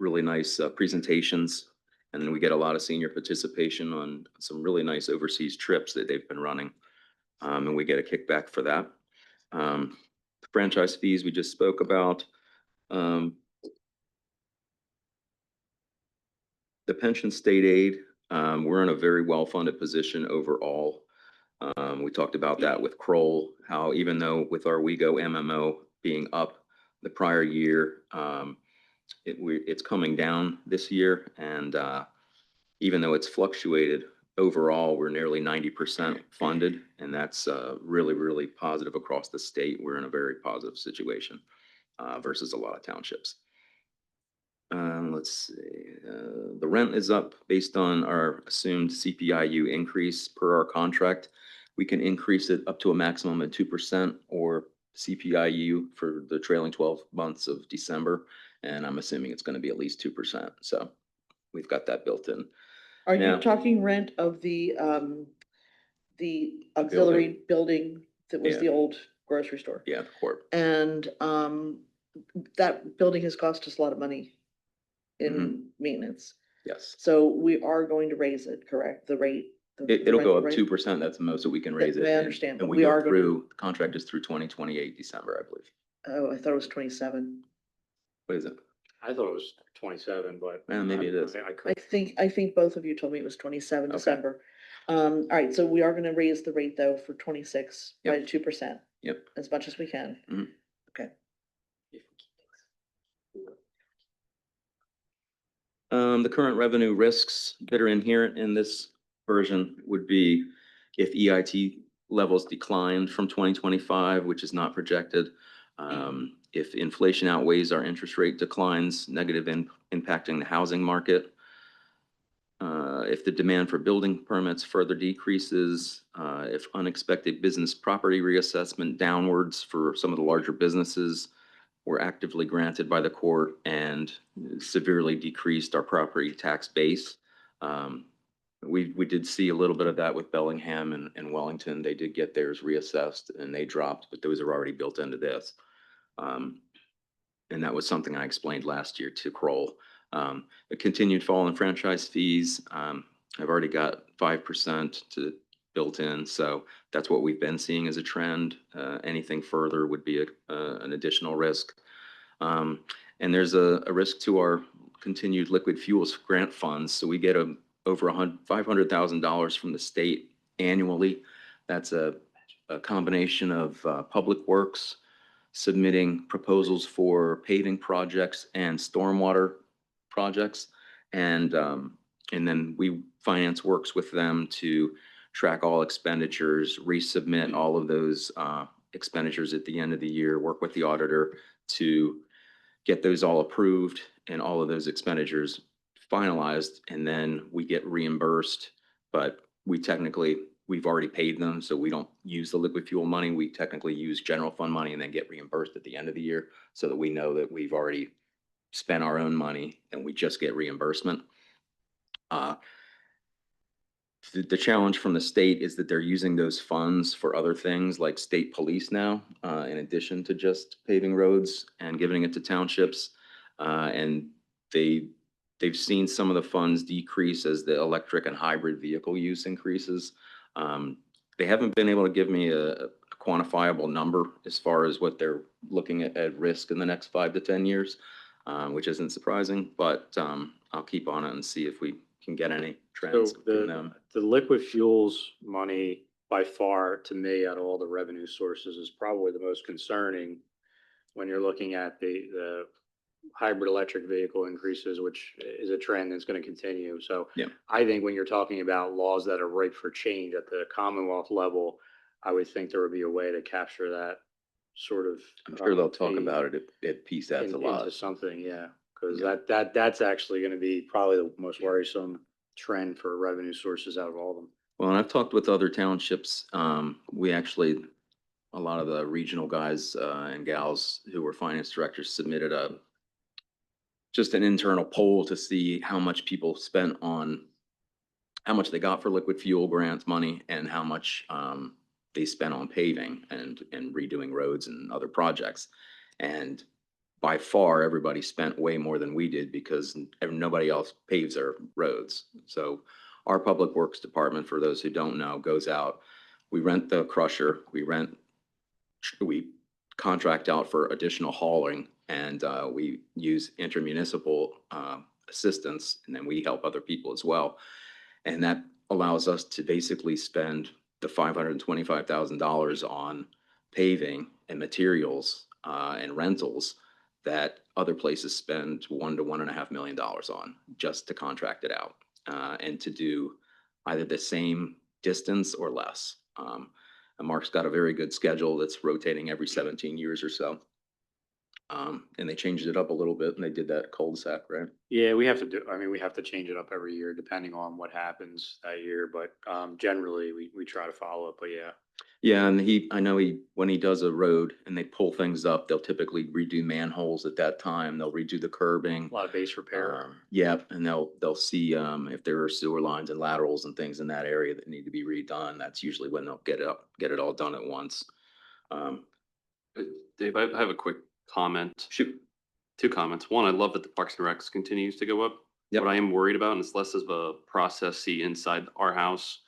really nice presentations. And then we get a lot of senior participation on some really nice overseas trips that they've been running. And we get a kickback for that. Franchise fees we just spoke about. The pension state aid, we're in a very well-funded position overall. We talked about that with Kroll, how even though with our WeGo MMO being up the prior year, it's coming down this year. And even though it's fluctuated, overall, we're nearly 90% funded. And that's really, really positive across the state. We're in a very positive situation versus a lot of townships. Let's see, the rent is up based on our assumed CPIU increase per our contract. We can increase it up to a maximum of 2% or CPIU for the trailing 12 months of December. And I'm assuming it's going to be at least 2%. So we've got that built in. Are Now- you talking rent of the auxiliary building that was Yeah. the old grocery store? Yeah, the court. And that building has cost us a lot of money in Mm-hmm. maintenance. Yes. So we are going to raise it, correct? The rate? It'll go up rate? 2%. That's the most that we can raise it. I And- understand, And but we we go are gonna- through, the contract is through 2028, December, I believe. Oh, I thought it was 27. What is it? I thought it was 27, but. Maybe it is. I I could. think both of you told me it was 27 Okay. December. All right, so we are gonna raise the rate though for 26 by Yep. 2%. Yep. As much as we can. Mhm. Okay. The current revenue risks that are inherent in this version would be if EIT levels declined from 2025, which is not projected. If inflation outweighs our interest rate declines, impacting the housing market. If the demand for building permits further decreases, if unexpected business property reassessment downwards for some of the larger businesses were actively granted by the court and severely decreased our property tax base. We did see a little bit of that with Bellingham and Wellington. They did get theirs reassessed and they dropped, but those are already built into this. And that was something I explained last year to Kroll. A continued fall in franchise fees. I've already got 5% built in, so that's what we've been seeing as a trend. Anything further would be an additional risk. And there's a risk to our continued liquid fuels grant funds. So we get over $500,000 from the state annually. That's a combination of public works, submitting proposals for paving projects and stormwater projects. And then we finance works with them to track all expenditures, resubmit all of those expenditures at the end of the year, work with the auditor to get those all approved and all of those expenditures finalized. And then we get reimbursed, but we've already paid them. So we don't use the liquid fuel money. We technically use general fund money and then get reimbursed at the end of the year so that we know that we've already spent our own money and we just get reimbursement. The challenge from the state is that they're using those funds for other things like state police now, in addition to just paving roads and giving it to townships. And they've seen some of the funds decrease as the electric and hybrid vehicle use increases. They haven't been able to give me a quantifiable number as far as what they're looking at risk in the next 5 to 10 years, which isn't surprising, but I'll keep on it and see if we can get any trends So from them. the liquid fuels money, by far, to me, out of all the revenue sources, is probably the most concerning when you're looking at the hybrid electric vehicle increases, which is a trend that's going to continue. So Yeah. I think when you're talking about laws that are ripe for change at the Commonwealth level, I would think there would be a way to capture that sort of. I'm sure they'll talk fee about it at PSATs a lot. into something, yeah. Because that's actually gonna be probably the most worrisome trend for revenue sources out of all of them. Well, and I've talked with other townships. We actually, a lot of the regional guys and gals who were finance directors submitted just an internal poll to see how much people spent on, how much they got for liquid fuel grants money and how much they spent on paving and redoing roads and other projects. And by far, everybody spent way more than we did because nobody else paves their roads. So our Public Works Department, for those who don't know, goes out, we rent the crusher, we contract out for additional hauling, and we use intermunicipal assistance, and then we help other people as well. And that allows us to basically spend the $525,000 on paving and materials and rentals that other places spend $1 to $1.5 million on just to contract it out and to do either the same distance or less. And Mark's got a very good schedule that's rotating every 17 years or so. And they changed it up a little bit and they did that cul-de-sac, right? Yeah, we have to do, I mean, we have to change it up every year depending on what happens that year, but generally we try to follow it, but yeah. Yeah, and I know when he does a road and they pull things up, they'll typically redo manholes at that time. They'll redo the curbing. A lot of base repair. Yep, and they'll see if there are sewer lines and laterals and things in that area that need to be redone. That's usually when they'll get it all done at once. Dave, I have a quick comment. Shoot. Two comments. One, I love that the Parks and Recs continues to go up. Yep. What I am worried about, and it's less of a process see inside our house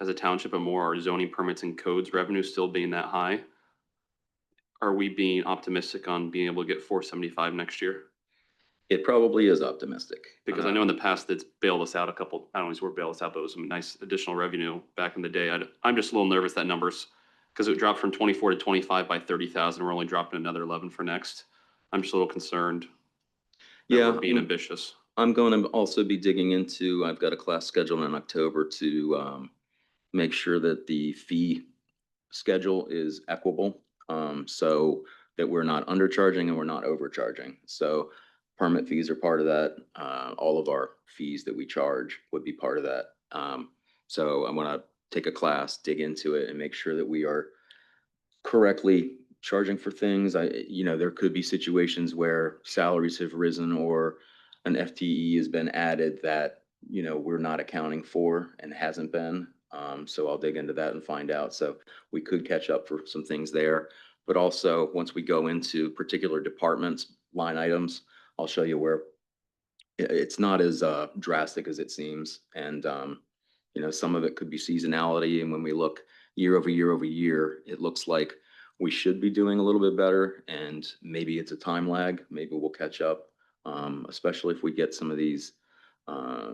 as a township and more our zoning permits and codes revenue still being that high. Are we being optimistic on being able to get 475 next year? It probably is optimistic. Because I know in the past it's bailed us out I don't know if we're bailed us out, but it was some nice additional revenue back in the day. I'm just a little nervous that numbers, because it dropped from 24 to 25 by 30,000. We're only dropping another 11 for next. I'm just a little concerned that Yeah, we're being ambitious. I'm going to also be digging into, I've got a class scheduled in October to make sure that the fee schedule is equitable, so that we're not undercharging and we're not overcharging. So permit fees are part of that. All of our fees that we charge would be part of that. So I want to take a class, dig into it and make sure that we are correctly charging for things. There could be situations where salaries have risen or an FTE has been added that, we're not accounting for and hasn't been. So I'll dig into that and find out. So we could catch up for some things there. But also, once we go into particular departments, line items, I'll show you where it's not as drastic as it seems. And, some of it could be seasonality. And when we look year over year over year, it looks like we should be doing a little bit better. And maybe it's a time lag. Maybe we'll catch up, especially if we get some of these.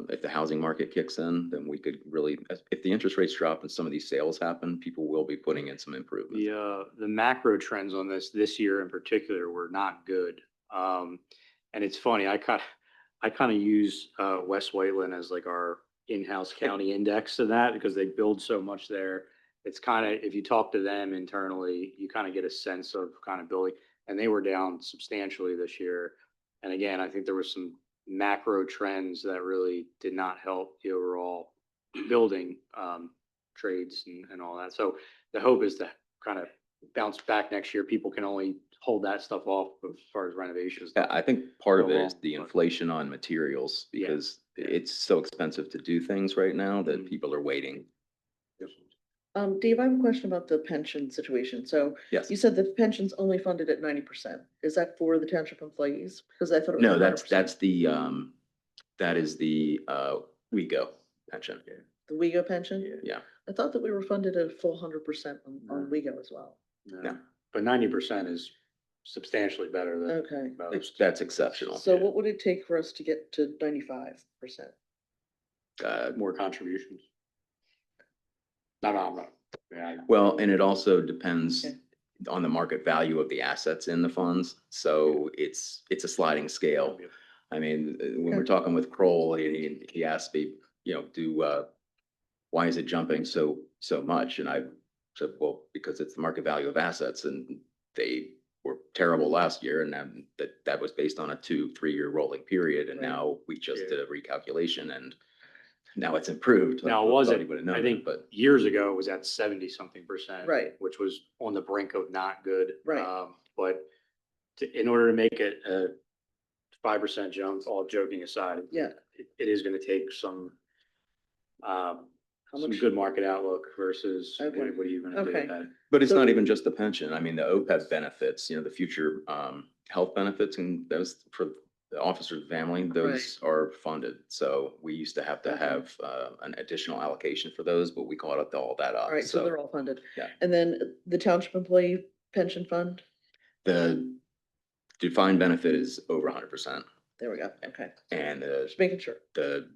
If the housing market kicks in, then we could really, if the interest rates drop and some of these sales happen, people will be putting in some improvement. The macro trends on this year in particular were not good. And it's funny, I kind of use West Whiteland as like our in-house county index to that because they build so much there. It's kind of, if you talk to them internally, you kind of get a sense of kind of building, and they were down substantially this year. And again, I think there was some macro trends that really did not help the overall building trades and all that. So the hope is to kind of bounce back next year. People can only hold that stuff off as far as renovations. Yeah, I think part of it is the But- inflation on materials because it's so expensive to do things right now that people are waiting. Dave, I have a question about the pension situation. So Yes. you said the pension's only funded at 90%. Is that for the township employees? Because I thought it was. No, 100%. that is the WeGo pension. The WeGo pension? Yeah. I thought that we were funded at a full 100% on WeGo as well. No. But 90% is substantially better than Okay. most. That's exceptional. So what would it take for us to get to 95%? More contributions. No. Yeah. Well, and it also depends Okay. on the market value of the assets in the funds. So it's a sliding scale. I mean, when we're talking with Kroll, he asked me, why is it jumping so much? And I said, well, because it's the market value of assets, and they were terrible last year, and then that was based on a 2-3 year rolling period, and Right. now we just did a recalculation, and now it's improved. Now, was Thought it, he would've I known think, that, but years ago, it was at 70-something%. Right. Which was on the brink of not good. Right. But in order to make it a 5% jump, all joking aside. Yeah. It is gonna take some much- good market outlook versus Okay. what are you gonna do Okay. with that? But it's So- not even just the pension. I mean, the OPEB benefits, the future health benefits, and those for the officer's family, those are funded. So we used to have an additional allocation for those, but we caught all that up. All right, so they're all funded. Yeah. And then the township employee pension fund, The defined benefit is over 100%, there we go, okay, and just making sure. the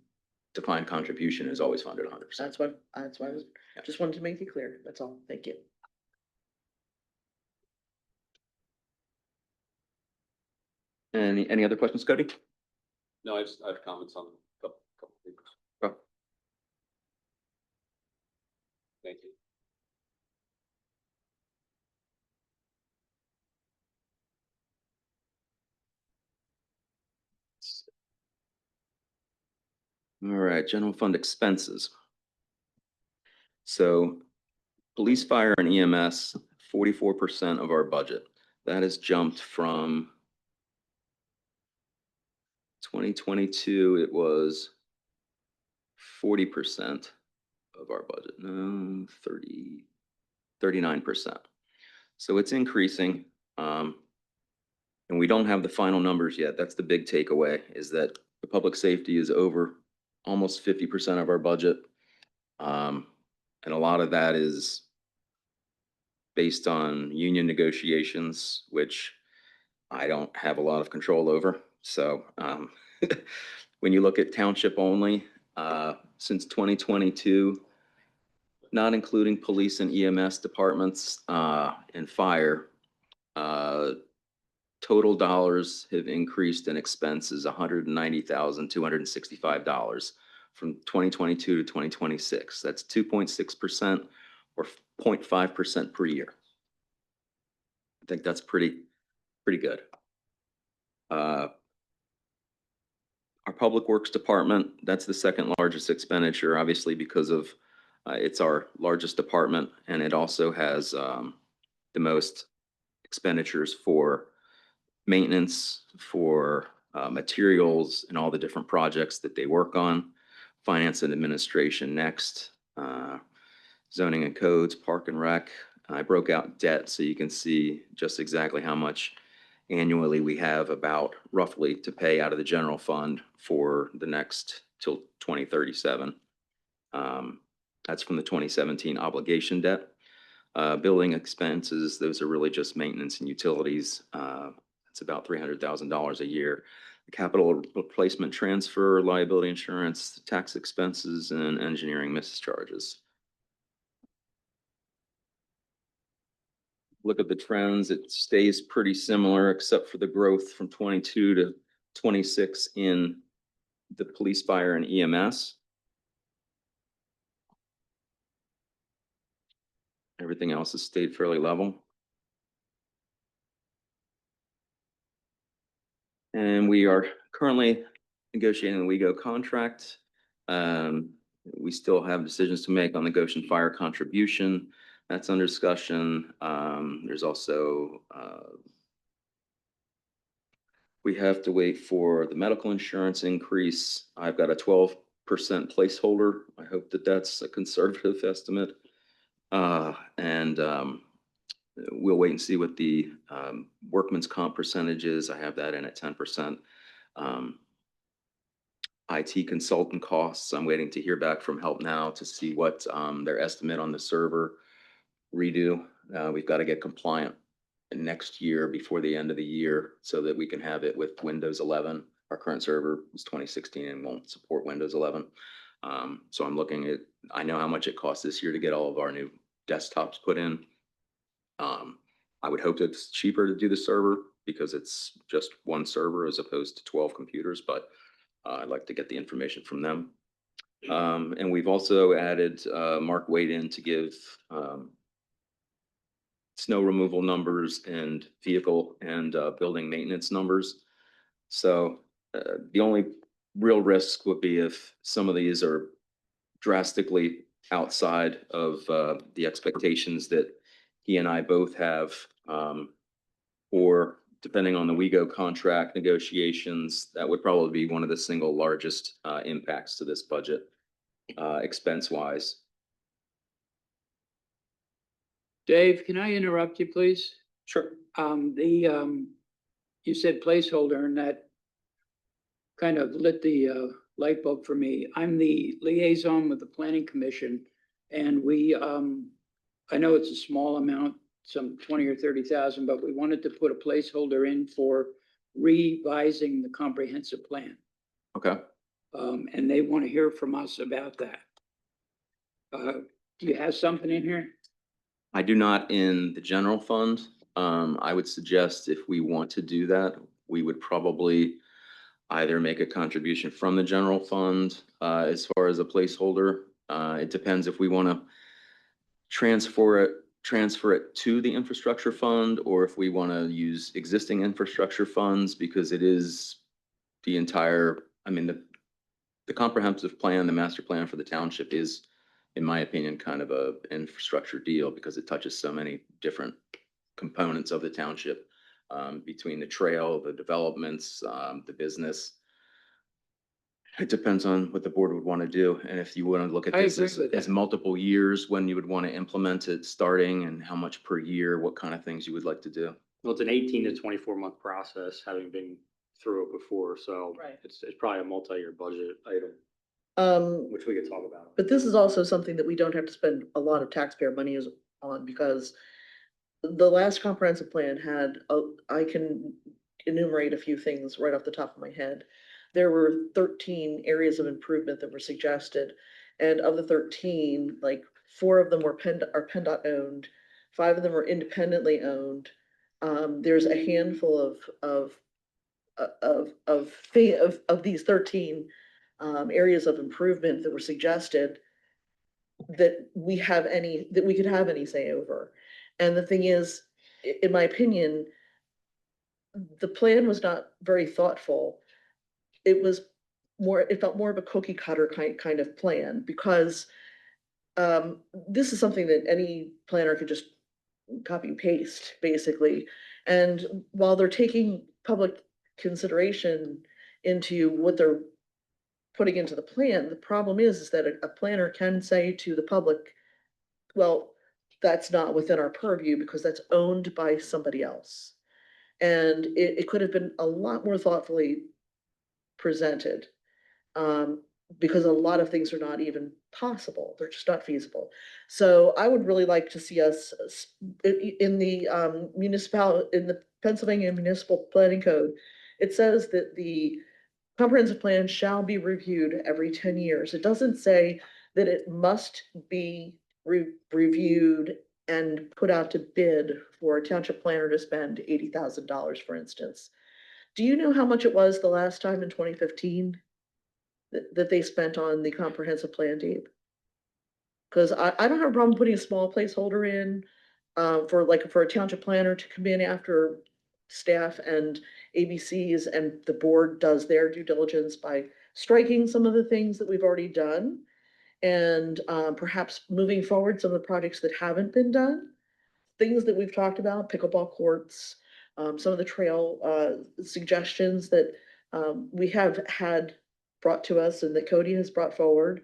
defined contribution is always funded 100%. That's why I was, just wanted to make it clear, that's all, thank you. Any other questions, Cody? No, I have comments on a couple things. Oh. Thank you. All right, general fund expenses. So police, fire, and EMS, 44% of our budget. That has jumped from 2022, it was 40% of our budget. No, 39%. So it's increasing. And we don't have the final numbers yet. That's the big takeaway, is that the public safety is over almost 50% of our budget. And a lot of that is based on union negotiations, which I don't have a lot of control over. So when you look at township only, since 2022, not including police and EMS departments and fire, total dollars have increased in expenses $190,265 from 2022 to 2026. That's 2.6% or 0.5% per year. I think that's pretty good. Our Public Works Department, that's the second largest expenditure, obviously because of it's our largest department, and it also has the most expenditures for maintenance, for materials, and all the different projects that they work on. Finance and administration next, zoning and codes, park and rec. I broke out debt so you can see just exactly how much annually we have about roughly to pay out of the general fund for the next till 2037. That's from the 2017 obligation debt. Building expenses, those are really just maintenance and utilities. It's about $300,000 a year. The capital replacement transfer, liability insurance, tax expenses, and engineering mischarges. Look at the trends, it stays pretty similar except for the growth from 22 to 26 in the police, fire, and EMS. Everything else has stayed fairly level. And we are currently negotiating the WEGO contract. We still have decisions to make on the Goshen Fire contribution. That's under discussion. There's also, we have to wait for the medical insurance increase. I've got a 12% placeholder. I hope that that's a conservative estimate. We'll wait and see what the workman's comp percentage is. I have that in at 10%. IT consultant costs, I'm waiting to hear back from Help Now to see what their estimate on the server redo. We've got to get compliant next year before the end of the year so that we can have it with Windows 11. Our current server is 2016 and won't support Windows 11. So I'm looking at, I know how much it costs this year to get all of our new desktops put in. I would hope it's cheaper to do the server because it's just one server as opposed to 12 computers, but I'd like to get the information from them. And we've also added Mark Wade in to give snow removal numbers and vehicle and building maintenance numbers. So the only real risk would be if some of these are drastically outside of the expectations that he and I both have. Or depending on the WeGo contract negotiations, that would probably be one of the single largest impacts to this budget, expense-wise. Dave, can I interrupt you, please? Sure. You said placeholder and that kind of lit the light bulb for me. I'm the liaison with the planning commission and I know it's a small amount, some 20 or 30,000, but we wanted to put a placeholder in for revising the comprehensive plan. Okay. And they want to hear from us about that. Do you have something in here? I do not in the general fund. I would suggest if we want to do that, we would probably either make a contribution from the general fund as far as a placeholder. It depends if we want to transfer it to the infrastructure fund or if we want to use existing infrastructure funds because it is the entire, I mean, the comprehensive plan, the master plan for the township is, in my opinion, kind of a infrastructure deal because it touches so many different components of the township, between the trail, the developments, the business. It depends on what the board would want to do. And if you want to look at I this agree with as that. multiple years, when you would want to implement it starting and how much per year, what kind of things you would like to do. Well, it's an 18 to 24-month process, having been through it before, so Right. it's probably a multi-year budget item, which we could talk about. But this is also something that we don't have to spend a lot of taxpayer money on because the last comprehensive plan had, I can enumerate a few things right off the top of my head. There were 13 areas of improvement that were suggested. And of the 13, like 4 of them are PennDOT owned, 5 of them are independently owned. There's a handful of these 13 areas of improvement that were suggested that we could have any say over. And the thing is, in my opinion, the plan was not very thoughtful. It felt more of a cookie cutter kind of plan because this is something that any planner could just copy and paste, basically. And while they're taking public consideration into what they're putting into the plan, the problem is that a planner can say to the public, well, that's not within our purview because that's owned by somebody else. And it could have been a lot more thoughtfully presented. Because a lot of things are not even possible. They're just not feasible. So I would really like to see us in the in the Pennsylvania Municipal Planning Code. It says that the comprehensive plan shall be reviewed every 10 years. It doesn't say that it must be reviewed and put out to bid for a township planner to spend $80,000, for instance. Do you know how much it was the last time in 2015 that they spent on the comprehensive plan, Dave? Because I don't have a problem putting a small placeholder in for a township planner to come in after staff and ABCs and the board does their due diligence by striking some of the things that we've already done and perhaps moving forward some of the projects that haven't been done. Things that we've talked about, pickleball courts, some of the trail suggestions that we have had brought to us and that Cody has brought forward.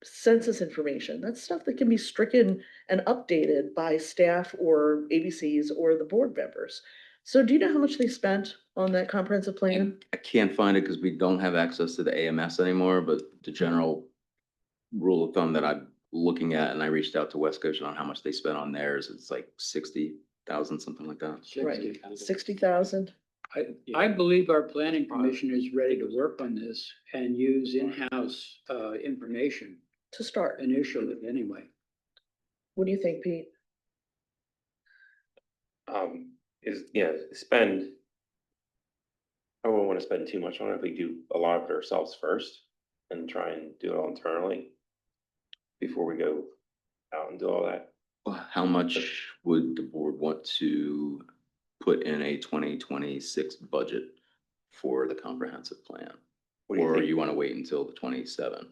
Census information, that's stuff that can be stricken and updated by staff or ABCs or the board members. So do you know how much they spent on that comprehensive plan? I can't find it because we don't have access to the AMS anymore, but the general rule of thumb that I'm looking at, and I reached out to West Coast on how much they spent on theirs, it's like 60,000, something like that. Right, 60,000. I believe our planning commission is ready to work on this and use in-house information To start. initially, anyway. What do you think, Pete? Spend. I wouldn't want to spend too much on it if we do a lot of it ourselves first and try and do it all internally before we go out and do all that. How much would the board want to put in a 2026 budget for the comprehensive plan? What do you Or think? you want to wait until the 27?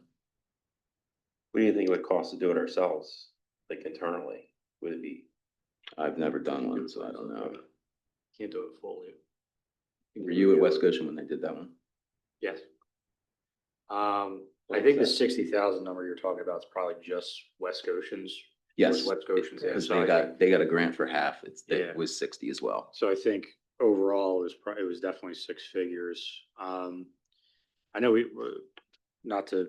What do you think it would cost to do it ourselves, like internally? Would it be? I've never done one, so I don't know. Can't do it fully. Were you at West Goshen when they did that one? Yes. I think the 60,000 number you're talking about is probably just West Goshen's. Yes, West Goshen's. because So I they got a grant for half. Yeah. It was 60 as well. So I think overall it was definitely six figures. I know not to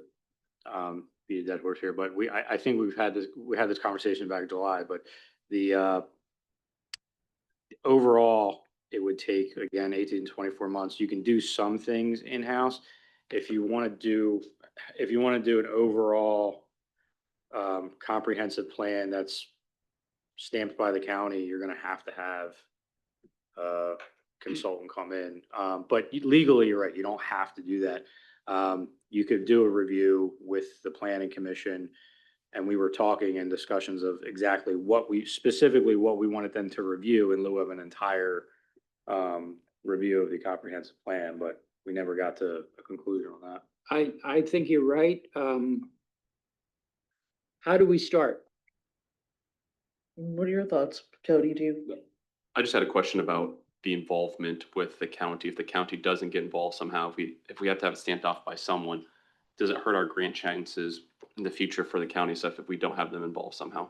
be a dead horse here, but I think we had this conversation back in July, but the overall, it would take, again, 18 to 24 months. You can do some things in-house. If you want to do an overall comprehensive plan that's stamped by the county, you're going to have a consultant come in. But legally, you're right, you don't have to do that. You could do a review with the planning commission, and we were talking in discussions of exactly specifically what we wanted them to review in lieu of an entire review of the comprehensive plan, but we never got to a conclusion on that. I think you're right. How do we start? What are your thoughts, Cody? Do you? I just had a question about the involvement with the county. If the county doesn't get involved somehow, if we have to have it stamped off by someone, does it hurt our grant chances in the future for the county stuff if we don't have them involved somehow?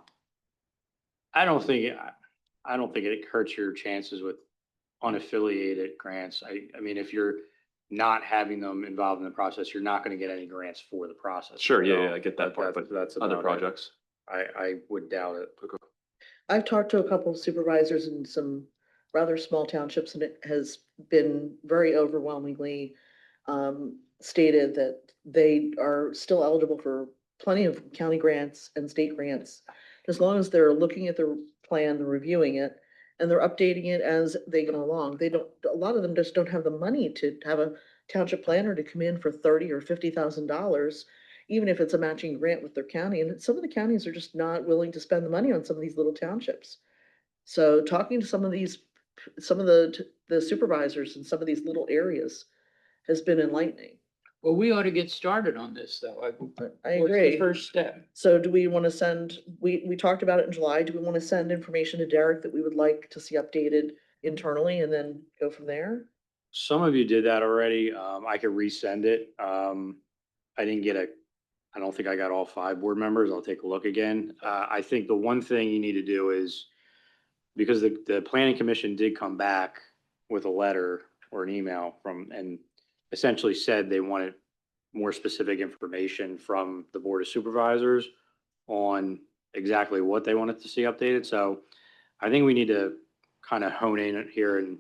I don't think it hurts your chances with unaffiliated grants. I mean, if you're not having them involved in the process, you're not going to get any grants for the process. Sure, So yeah, I get that part, but that's other about it. projects. I would doubt it. I've talked to a couple of supervisors in some rather small townships, and it has been very overwhelmingly stated that they are still eligible for plenty of county grants and state grants, as long as they're looking at the plan, they're reviewing it, and they're updating it as they go along. A lot of them just don't have the money to have a township planner to come in for $30,000 or $50,000, even if it's a matching grant with their county. And some of the counties are just not willing to spend the money on some of these little townships. So talking to some of the supervisors in some of these little areas has been enlightening. Well, we ought to get started on this, though. I What's agree. the first step? So do we want to send, we talked about it in July. Do we want to send information to Derek that we would like to see updated internally and then go from there? Some of you did that already. I could resend it. I don't think I got all 5 board members. I'll take a look again. I think the one thing you need to do is, because the planning commission did come back with a letter or an email and essentially said they wanted more specific information from the Board of Supervisors on exactly what they wanted to see updated. So I think we need to kind of hone in here and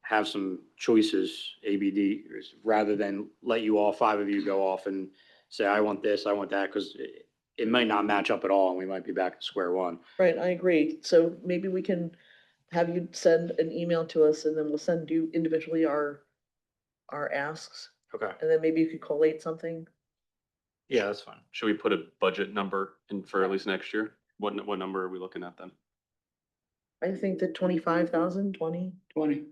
have some choices, ABD, rather than let you all 5 of you go off and say, I want this, I want that, because it might not match up at all, and we might be back at square one. Right, I agree. So maybe we can have you send an email to us, and then we'll send you individually our asks, Okay. and then maybe you could collate something. Yeah, that's fine. Should we put a budget number in for at least next year? What number are we looking at then? I think that 25,000, 20. 20.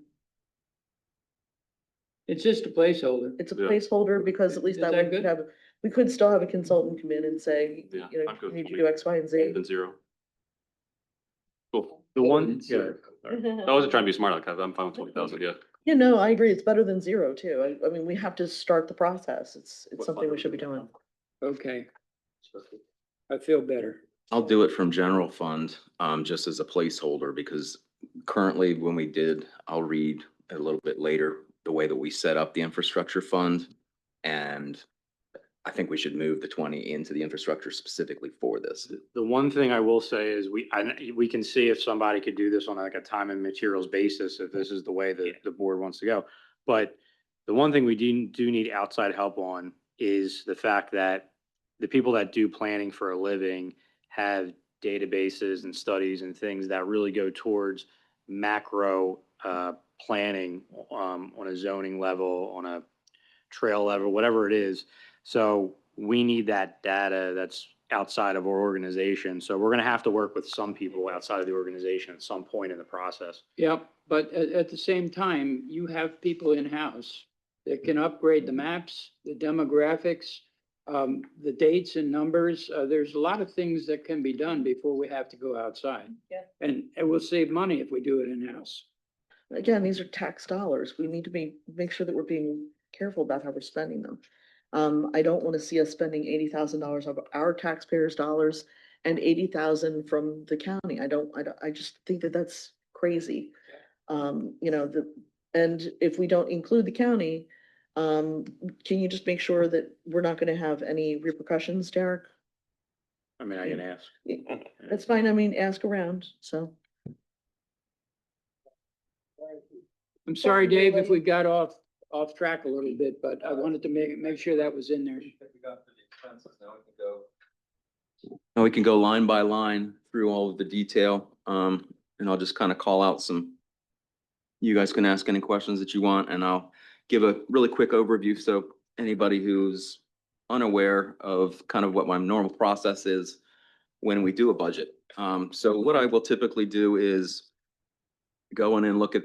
It's just a placeholder. It's a Yeah. placeholder, because at least Is that that would good? have, we could still have a consultant come in and say, Yeah, you know, I'm good you need with to do X, Y, and Z. Then 0. Cool. The one, Yeah. I wasn't trying to be smart, like, I'm fine with 20,000, yeah. You know, I agree. It's better than 0 too. I mean, we have to start the process. It's What something we fund should be are we doing. Okay. I feel better. I'll do it from general fund, just as a placeholder, because currently when we did, I'll read a little bit later, the way that we set up the infrastructure fund. And I think we should move the 20 into the infrastructure specifically for this. the one thing I will say is we can see if somebody could do this on like a time and materials basis, if this is the way that the board wants to go. But the one thing we do need outside help on is the fact that the people that do planning for a living have databases and studies and things that really go towards macro planning on a zoning level, on a trail level, whatever it is. So we need that data that's outside of our organization. So we're going to have to work with some people outside of the organization at some point in the process. Yep, but at the same time, you have people in-house that can upgrade the maps, the demographics, the dates and numbers. There's a lot of things that can be done before we have to go outside. Yeah. And it will save money if we do it in-house. Again, these are tax dollars. We need to make sure that we're being careful about how we're spending them. I don't want to see us spending $80,000 of our taxpayers' dollars and 80,000 from the county. I just think that that's crazy. And if we don't include the county, can you just make sure that we're not going to have any repercussions, Derek? I mean, I can ask. That's fine. I mean, ask around, so. I'm sorry, Dave, if we got off track a little bit, but I wanted to make sure that was in there. Now we can go line by line through all of the detail, and I'll just kind of call out you guys can ask any questions that you want, and I'll give a really quick overview. So anybody who's unaware of kind of what my normal process is when we do a budget. So what I will typically do is go in and look at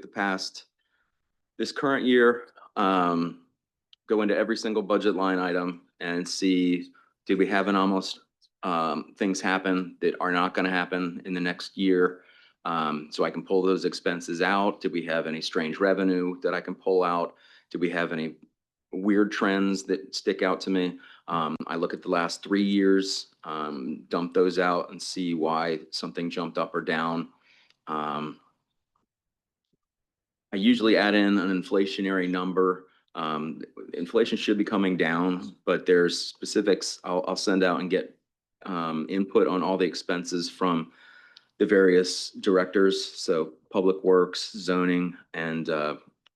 this current year, go into every single budget line item and see, did we have things happen that are not going to happen in the next year? So I can pull those expenses out. Did we have any strange revenue that I can pull out? Did we have any weird trends that stick out to me? I look at the last 3 years, dump those out and see why something jumped up or down. I usually add in an inflationary number. Inflation should be coming down, but there's specifics I'll send out and get input on all the expenses from the various directors. So Public Works, Zoning, and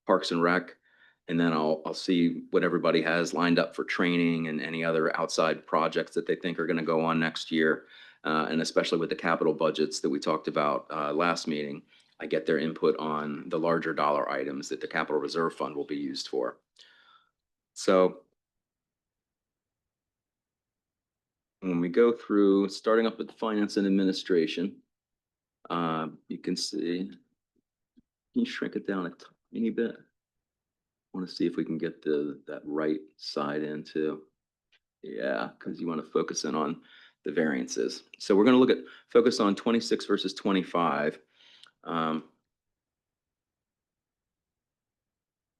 Parks and Rec. And then I'll see what everybody has lined up for training and any other outside projects that they think are going to go on next year. And especially with the capital budgets that we talked about last meeting, I get their input on the larger dollar items that the capital reserve fund will be used for. So when we go through, starting up with the finance and administration, you can see, can you shrink it down a tiny bit? I want to see if we can get that right side in too. Yeah, because you want to focus in on the variances. So we're going to focus on 26 versus 25.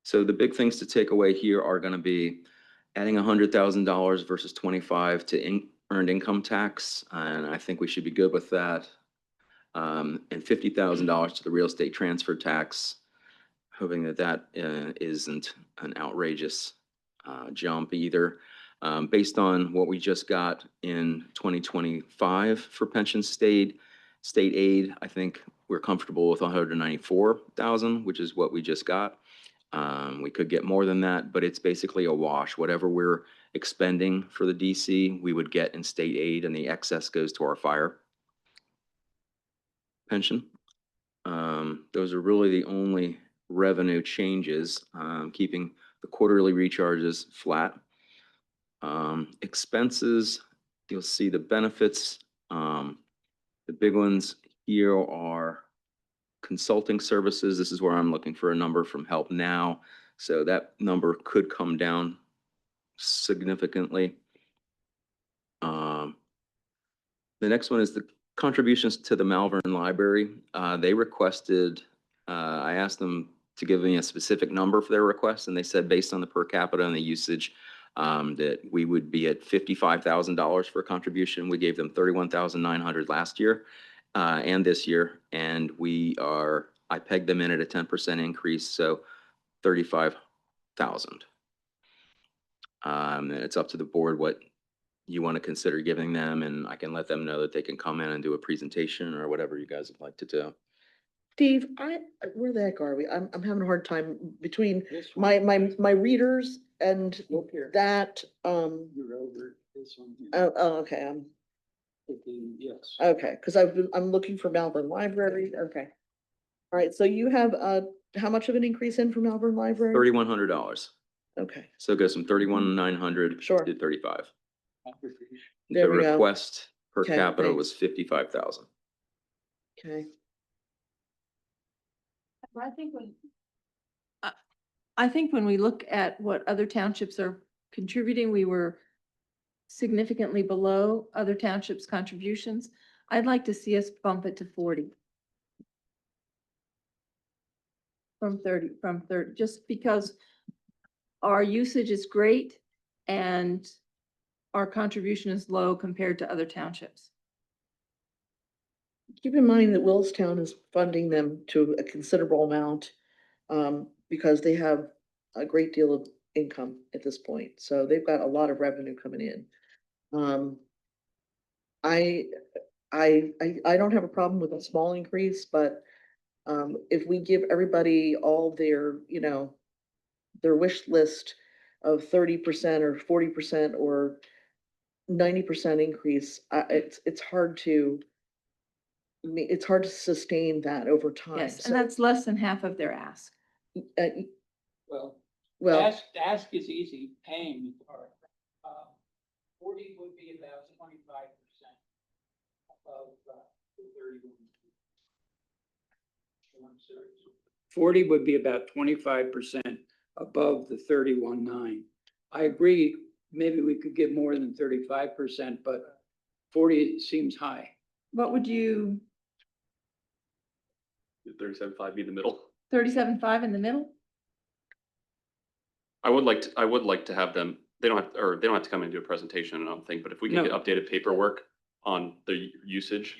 So the big things to take away here are going to be adding $100,000 versus 25 to earned income tax, and I think we should be good with that. And $50,000 to the real estate transfer tax, hoping that isn't an outrageous jump either. Based on what we just got in 2025 for pension state aid, I think we're comfortable with 194,000, which is what we just got. We could get more than that, but it's basically a wash. Whatever we're expending for the DC, we would get in state aid, and the excess goes to our fire pension. Those are really the only revenue changes, keeping the quarterly recharges flat. Expenses, you'll see the benefits. The big ones here are consulting services. This is where I'm looking for a number from Help Now. So that number could come down significantly. The next one is the contributions to the Malvern Library. They requested, I asked them to give me a specific number for their request, and they said based on the per capita and the usage, that we would be at $55,000 for a contribution. We gave them $31,900 last year and this year, and I pegged them in at a 10% increase, so $35,000. And it's up to the board what you want to consider giving them, and I can let them know that they can come in and do a presentation or whatever you guys would like to do. Steve, where the heck are we? I'm having a hard time between my readers and Look here. that, You're over this one. okay, Yes. okay, because I'm looking for Malvern Library, okay. All right, so you have, how much of an increase in for Malvern Library? $3,100. Okay, So it goes from 31,900 Sure. to 35. There The we go. request per Okay, capita thanks. was 55,000. Okay. I think I think when we look at what other townships are contributing, we were significantly below other townships' contributions. I'd like to see us bump it to 40. From 30, just because our usage is great and our contribution is low compared to other townships. Keep in mind that Willistown is funding them to a considerable amount, because they have a great deal of income at this point. So they've got a lot of revenue coming in. I don't have a problem with a small increase, but if we give everybody all their, their wish list of 30% or 40% or 90% increase, it's hard to sustain that over time. Yes, So, and that's less than half of their ask. Well, well, ask is easy, paying is hard. 40 would be about 25% of the 31. 40 would be about 25% above the 31.9. I agree, maybe we could give more than 35%, but 40 seems high. What would you, 37.5 be the middle. 37.5 in the middle? I would like to have them, they don't have to come and do a presentation, I don't think, but if we can get No. updated paperwork on the usage.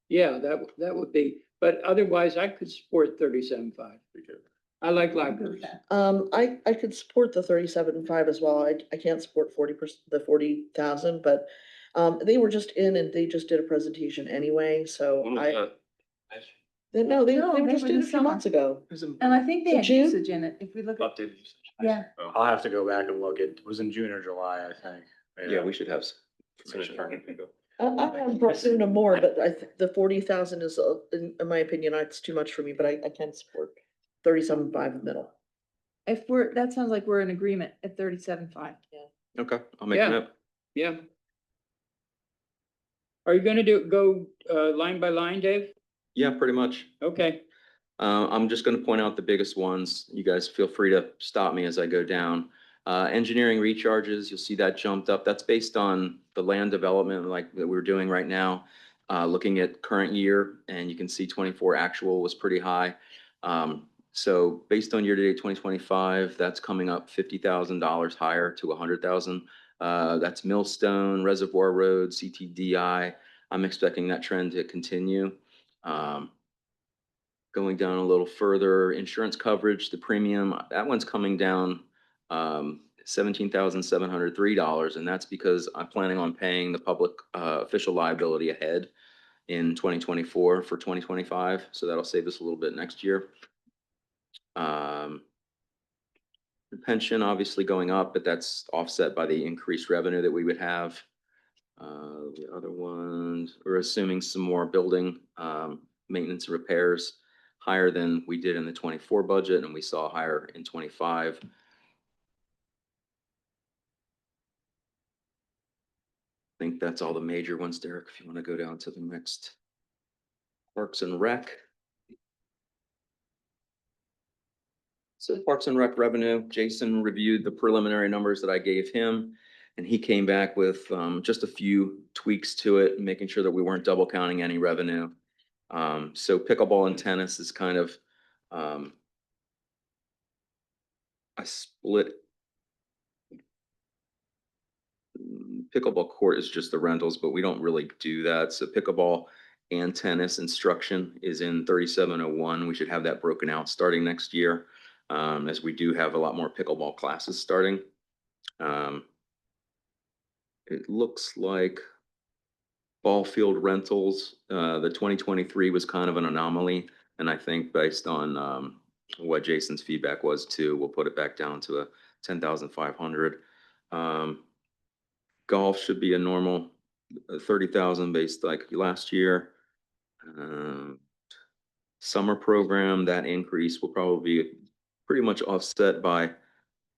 Yeah, that would be, but otherwise I could support 37.5. I like libraries. I could support the 37.5 as well. I can't support 40%, the 40,000, but they were just in and they just did a presentation anyway, so When was that? no, they No, were they just were did it a this few summer. months ago. And I think they In had June? usage in it, if we look at, Updated usage. yeah. Oh. I'll have to go back and look. It was in June or July, I think. Yeah, we should have some It's an information. attorney. I'm pursuing them more, but the 40,000 is, in my opinion, it's too much for me, but I can support 37.5 in the middle. If that sounds like we're in agreement at 37.5. Okay, I'll make a Yeah. note. Yeah. Are you gonna go line by line, Dave? Yeah, pretty much. Okay. I'm just gonna point out the biggest ones. You guys feel free to stop me as I go down. Engineering recharges, you'll see that jumped up. That's based on the land development like that we're doing right now. Looking at current year, and you can see 24 actual was pretty high. So based on year-to-date 2025, that's coming up $50,000 higher to 100,000. That's Millstone, Reservoir Road, CTDI. I'm expecting that trend to continue. Going down a little further, insurance coverage, the premium, that one's coming down $17,703, and that's because I'm planning on paying the public official liability ahead in 2024 for 2025, so that'll save us a little bit next year. The pension obviously going up, but that's offset by the increased revenue that we would have. The other ones, we're assuming some more building maintenance and repairs higher than we did in the 24 budget, and we saw higher in 25. I think that's all the major ones, Derek, if you want to go down to the next. Parks and Rec. So Parks and Rec revenue, Jason reviewed the preliminary numbers that I gave him, and he came back with just a few tweaks to it, making sure that we weren't double counting any revenue. So pickleball and tennis is kind of I split. Pickleball court is just the rentals, but we don't really do that. So pickleball and tennis instruction is in 3701. We should have that broken out starting next year, as we do have a lot more pickleball classes starting. It looks like ball field rentals, the 2023 was kind of an anomaly. And I think based on what Jason's feedback was too, we'll put it back down to a 10,500. Golf should be a normal 30,000 based like last year. Summer program, that increase will probably be pretty much offset by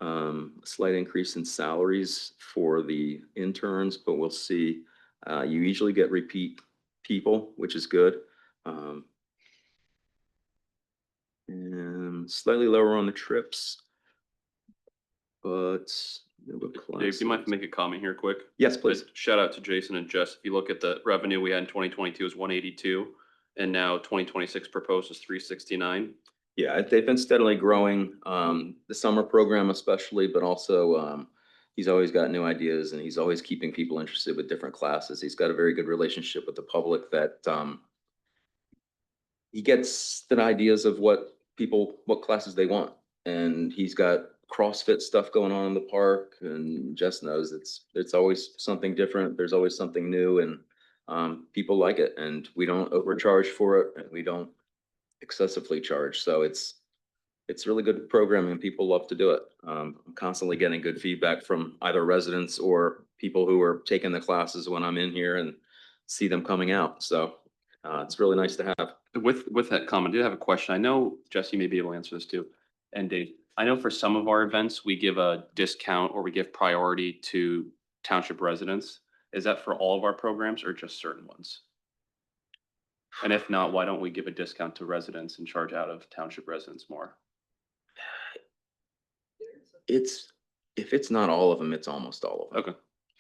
A slight increase in salaries for the interns, but we'll see. You usually get repeat people, which is good. And slightly lower on the trips. But. Dave, do you mind if I make a comment here quick? Yes, please. Just shout out to Jason and Jess. If you look at the revenue we had in 2022 is 182, and now 2026 proposed is 369. Yeah, they've been steadily growing, the summer program especially, but also, he's always got new ideas and he's always keeping people interested with different classes. He's got a very good relationship with the public that, he gets the ideas of what classes they want. And he's got CrossFit stuff going on in the park, and Jess knows it's always something different. There's always something new, and, people like it, and we don't overcharge for it and we don't excessively charged. So it's really good programming and people love to do it. I'm constantly getting good feedback from either residents or people who are taking the classes when I'm in here and see them coming out. So it's really nice to have. With that comment, I did have a question. I know Jesse may be able to answer this too. And Dave, I know for some of our events, we give a discount or we give priority to township residents. Is that for all of our programs or just certain ones? And if not, why don't we give a discount to residents and charge out of township residents more? If it's not all of them, it's almost all of them. Okay,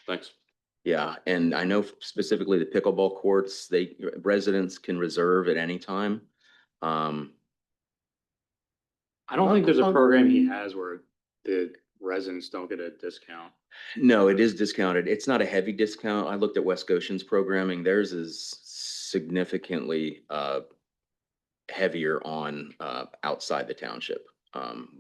thanks. Yeah, and I know specifically the pickleball courts, residents can reserve at any time. I don't think there's a program he has where the residents don't get a discount. No, it is discounted. It's not a heavy discount. I looked at West Goshen's programming. Theirs is significantly heavier on outside the township.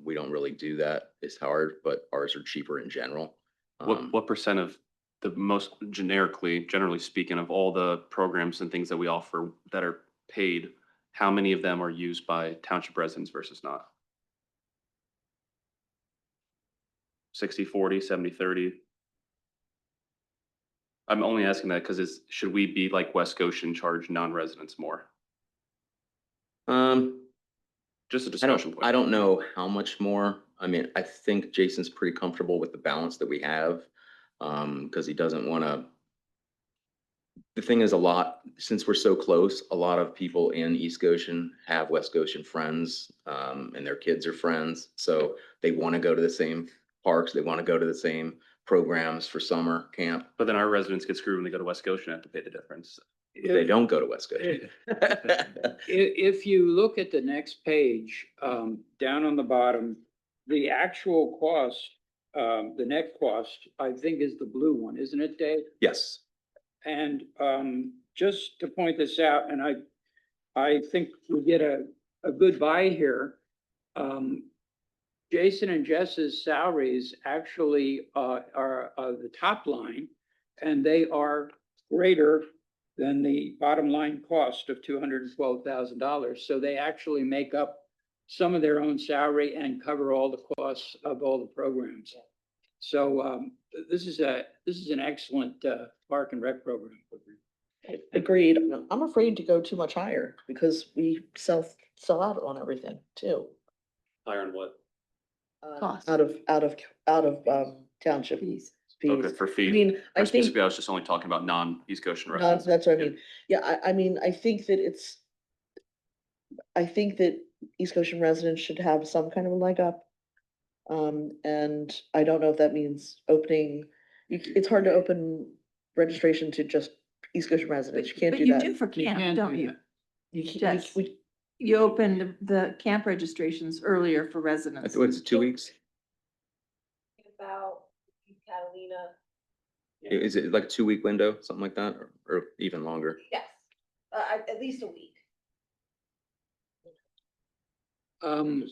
We don't really do that. It's hard, but ours are cheaper in general. What percent of the most generally speaking, of all the programs and things that we offer that are paid, how many of them are used by township residents versus not? 60-40, 70-30? I'm only asking that because should we be like West Goshen, charge non-residents more? Just a discussion point. I don't know how much more. I mean, I think Jason's pretty comfortable with the balance that we have. Because he doesn't want to. The thing is, since we're so close, a lot of people in East Goshen have West Goshen friends, and their kids are friends. So they want to go to the same parks. They want to go to the same programs for summer camp. But then our residents get screwed when they go to West Goshen and have to pay the difference. They don't go to West Goshen. If you look at the next page, down on the bottom, the actual cost, the net cost, I think is the blue one, isn't it, Dave? Yes. And just to point this out, and I think we get a good buy here. Jason and Jess's salaries actually are the top line, and they are greater than the bottom line cost of $212,000. So they actually make up some of their own salary and cover all the costs of all the programs. So this is an excellent park and rec program. Agreed. I'm afraid to go too much higher because we sell out on everything too. Higher on what? Cost. Out of township Fees. fees. Okay, for fee. I mean, I think, Specifically, I was just only talking about non-East Goshen no, residents. that's what I mean. Yeah, I mean, I think that East Goshen residents should have some kind of a leg up. And I don't know if that means opening, it's hard to open registration to just East Goshen residents. You can't But do you that. do for camp, don't you? You can't, Yes. You opened the camp registrations earlier for residents. What is it, 2 weeks? About Catalina. Is it like a 2 week window, something like that, or even longer? Yes, at least a week. And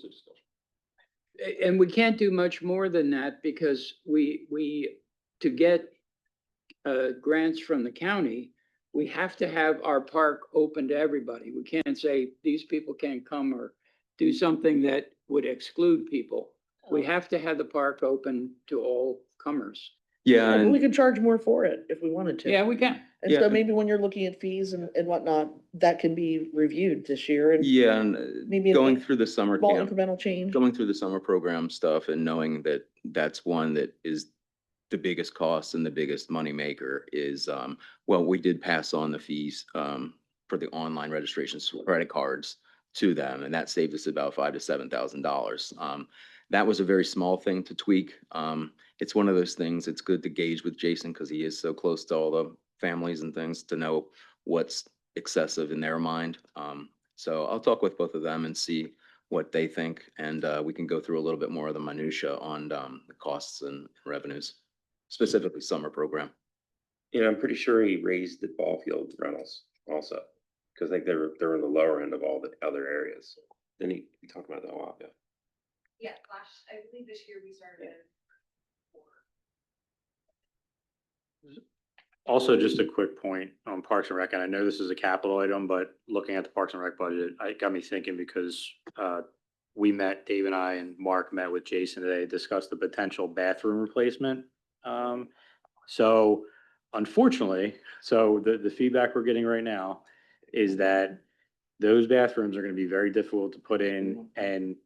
we can't do much more than that because to get grants from the county, we have to have our park open to everybody. We can't say these people can't come or do something that would exclude people. We have to have the park open to all comers. Yeah, But we and could charge more for it if we wanted to. Yeah, we can. And yeah. so maybe when you're looking at fees and whatnot, that can be reviewed this year and yeah, and maybe going through the summer small camp, incremental change. going through the summer program stuff and knowing that that's one that is the biggest cost and the biggest moneymaker is, well, we did pass on the fees for the online registrations for credit cards to them, and that saved us about $5,000 to $7,000. That was a very small thing to tweak. It's one of those things, it's good to gauge with Jason because he is so close to all the families and things to know what's excessive in their mind. So I'll talk with both of them and see what they think, and we can go through a little bit more of the minutia on the costs and revenues, specifically summer program. You know, I'm pretty sure he raised the ball field rentals also, because I think they're in the lower end of all the other areas. Then he talked about that a while ago. Yeah, I believe this year we started. Also, just a quick point on Parks and Rec, and I know this is a capital item, but looking at the Parks and Rec budget, it got me thinking because we met, Dave and I and Mark met with Jason today, discussed the potential bathroom replacement. So unfortunately, the feedback we're getting right now is that those bathrooms are gonna be very difficult to put in and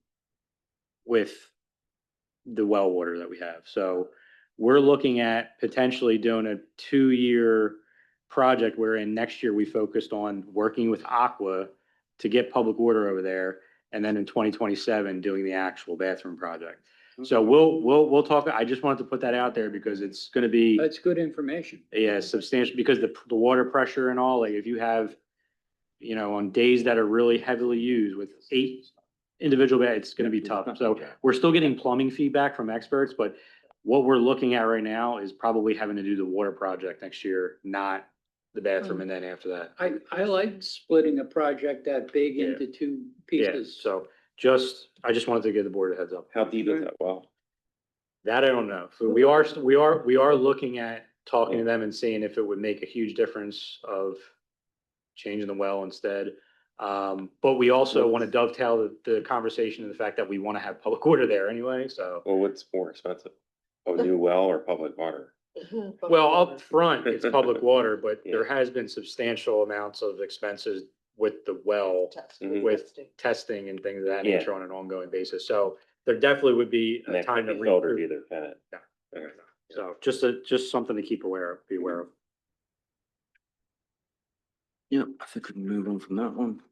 with the well water that we have. So we're looking at potentially doing a 2-year project wherein next year we focused on working with Aqua to get public water over there. And then in 2027, doing the actual bathroom project. So we'll talk. I just wanted to put that out there because it's going to be, That's good information. yeah, substantial because the water pressure and all, like if you have, you know, on days that are really heavily used with 8 individual beds, it's going to be tough. So we're still getting plumbing feedback from experts, but what we're looking at right now is probably having to do the water project next year, not the bathroom. And then after that. I like splitting a project that big Yeah. into 2 Yeah, pieces. so I just wanted to give the board a heads up. How deep is that well? That I don't know. So we are looking at talking to them and seeing if it would make a huge difference of changing the well instead. But we also want to dovetail the conversation and the fact that we want to have public water there anyway, so. Well, what's more expensive? A new well or public water? Well, up front, it's public water, but Yeah. there has been substantial amounts of expenses with the well, Mhm. with testing and things of that Yeah. nature on an ongoing basis. So there definitely would be And a that time to could be filtered recoup. either, can it? Yeah. Okay. So just something to be aware of. Yeah, I think we can move on from that one.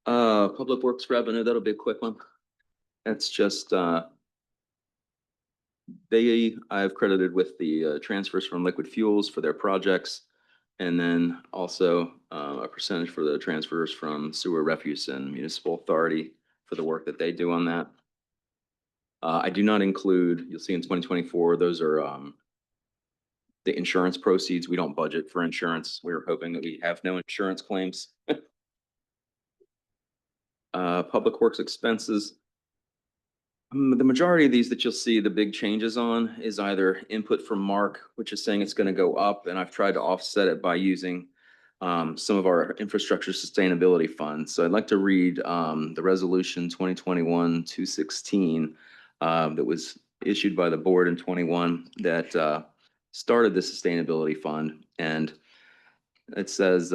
Public Works revenue, that'll be a quick one. That's just, I've credited with the transfers from liquid fuels for their projects. And then also a percentage for the transfers from sewer refuse and municipal authority for the work that they do on that. I do not include, you'll see in 2024, those are the insurance proceeds. We don't budget for insurance. We're hoping that we have no insurance claims. Public Works expenses. The majority of these that you'll see the big changes on is either input from Mark, which is saying it's going to go up, and I've tried to offset it by using some of our infrastructure sustainability funds. So I'd like to read the resolution 2021-216 that was issued by the board in 21 that started the sustainability fund, and it says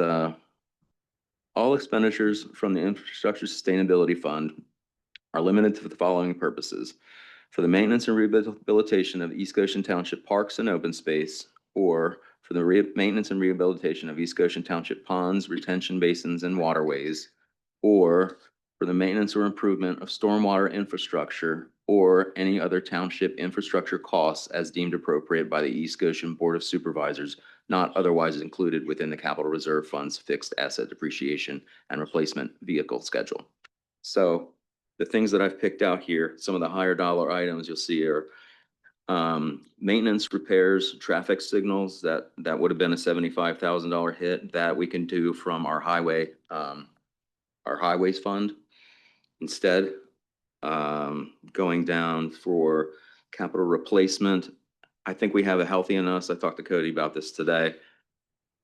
all expenditures from the infrastructure sustainability fund are limited to the following purposes: for the maintenance and rehabilitation of East Goshen Township parks and open space, or for the maintenance and rehabilitation of East Goshen Township ponds, retention basins, and waterways, or for the maintenance or improvement of stormwater infrastructure, or any other township infrastructure costs as deemed appropriate by the East Goshen Board of Supervisors, not otherwise included within the Capital Reserve Fund's fixed asset depreciation and replacement vehicle schedule. So the things that I've picked out here, some of the higher dollar items you'll see are maintenance, repairs, traffic signals. That would have been a $75,000 hit that we can do from our highways fund instead. Going down for capital replacement, I think we have a healthy in us. I talked to Cody about this today.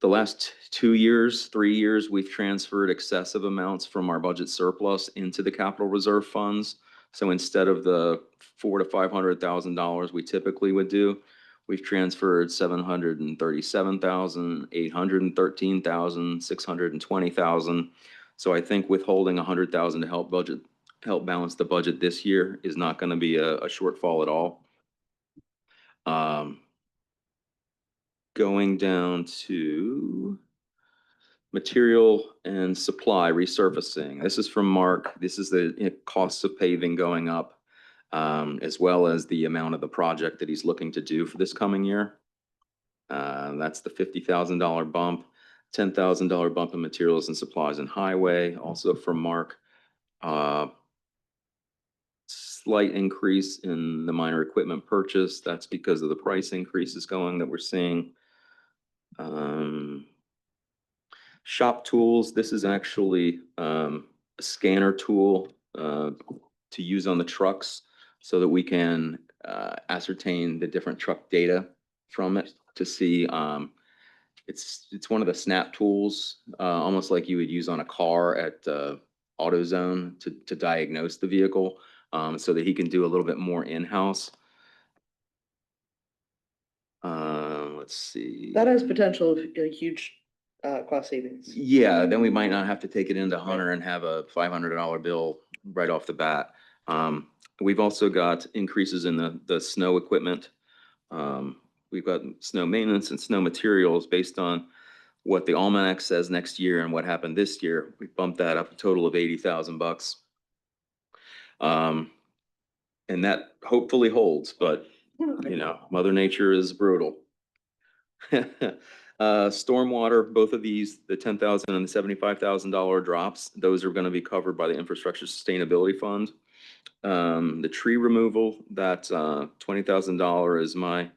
The last 2 years, 3 years, we've transferred excessive amounts from our budget surplus into the capital reserve funds. So instead of the $400,000 to $500,000 we typically would do, we've transferred 737,000, 813,000, 620,000. So I think withholding 100,000 to help balance the budget this year is not going to be a shortfall at all. Going down to material and supply resurfacing. This is from Mark. This is the costs of paving going up, as well as the amount of the project that he's looking to do for this coming year. That's the $50,000 bump, $10,000 bump in materials and supplies and highway, also from Mark. Slight increase in the minor equipment purchase. That's because of the price increases that we're seeing. Shop tools, this is actually a scanner tool to use on the trucks so that we can ascertain the different truck data from it to see. It's one of the snap tools, almost like you would use on a car at AutoZone to diagnose the vehicle, so that he can do a little bit more in-house. Let's see. That has potential of a huge cost savings. Yeah, then we might not have to take it into Hunter and have a $500 bill right off the bat. We've also got increases in the snow equipment. We've got snow maintenance and snow materials based on what the almanac says next year and what happened this year. We bumped that up a total of $80,000. And that hopefully holds, but you know, Mother Nature is brutal. Stormwater, both of these, the $10,000 and the $75,000 drops, those are going to be covered by the Infrastructure Sustainability Fund. The tree removal, that $20,000 is my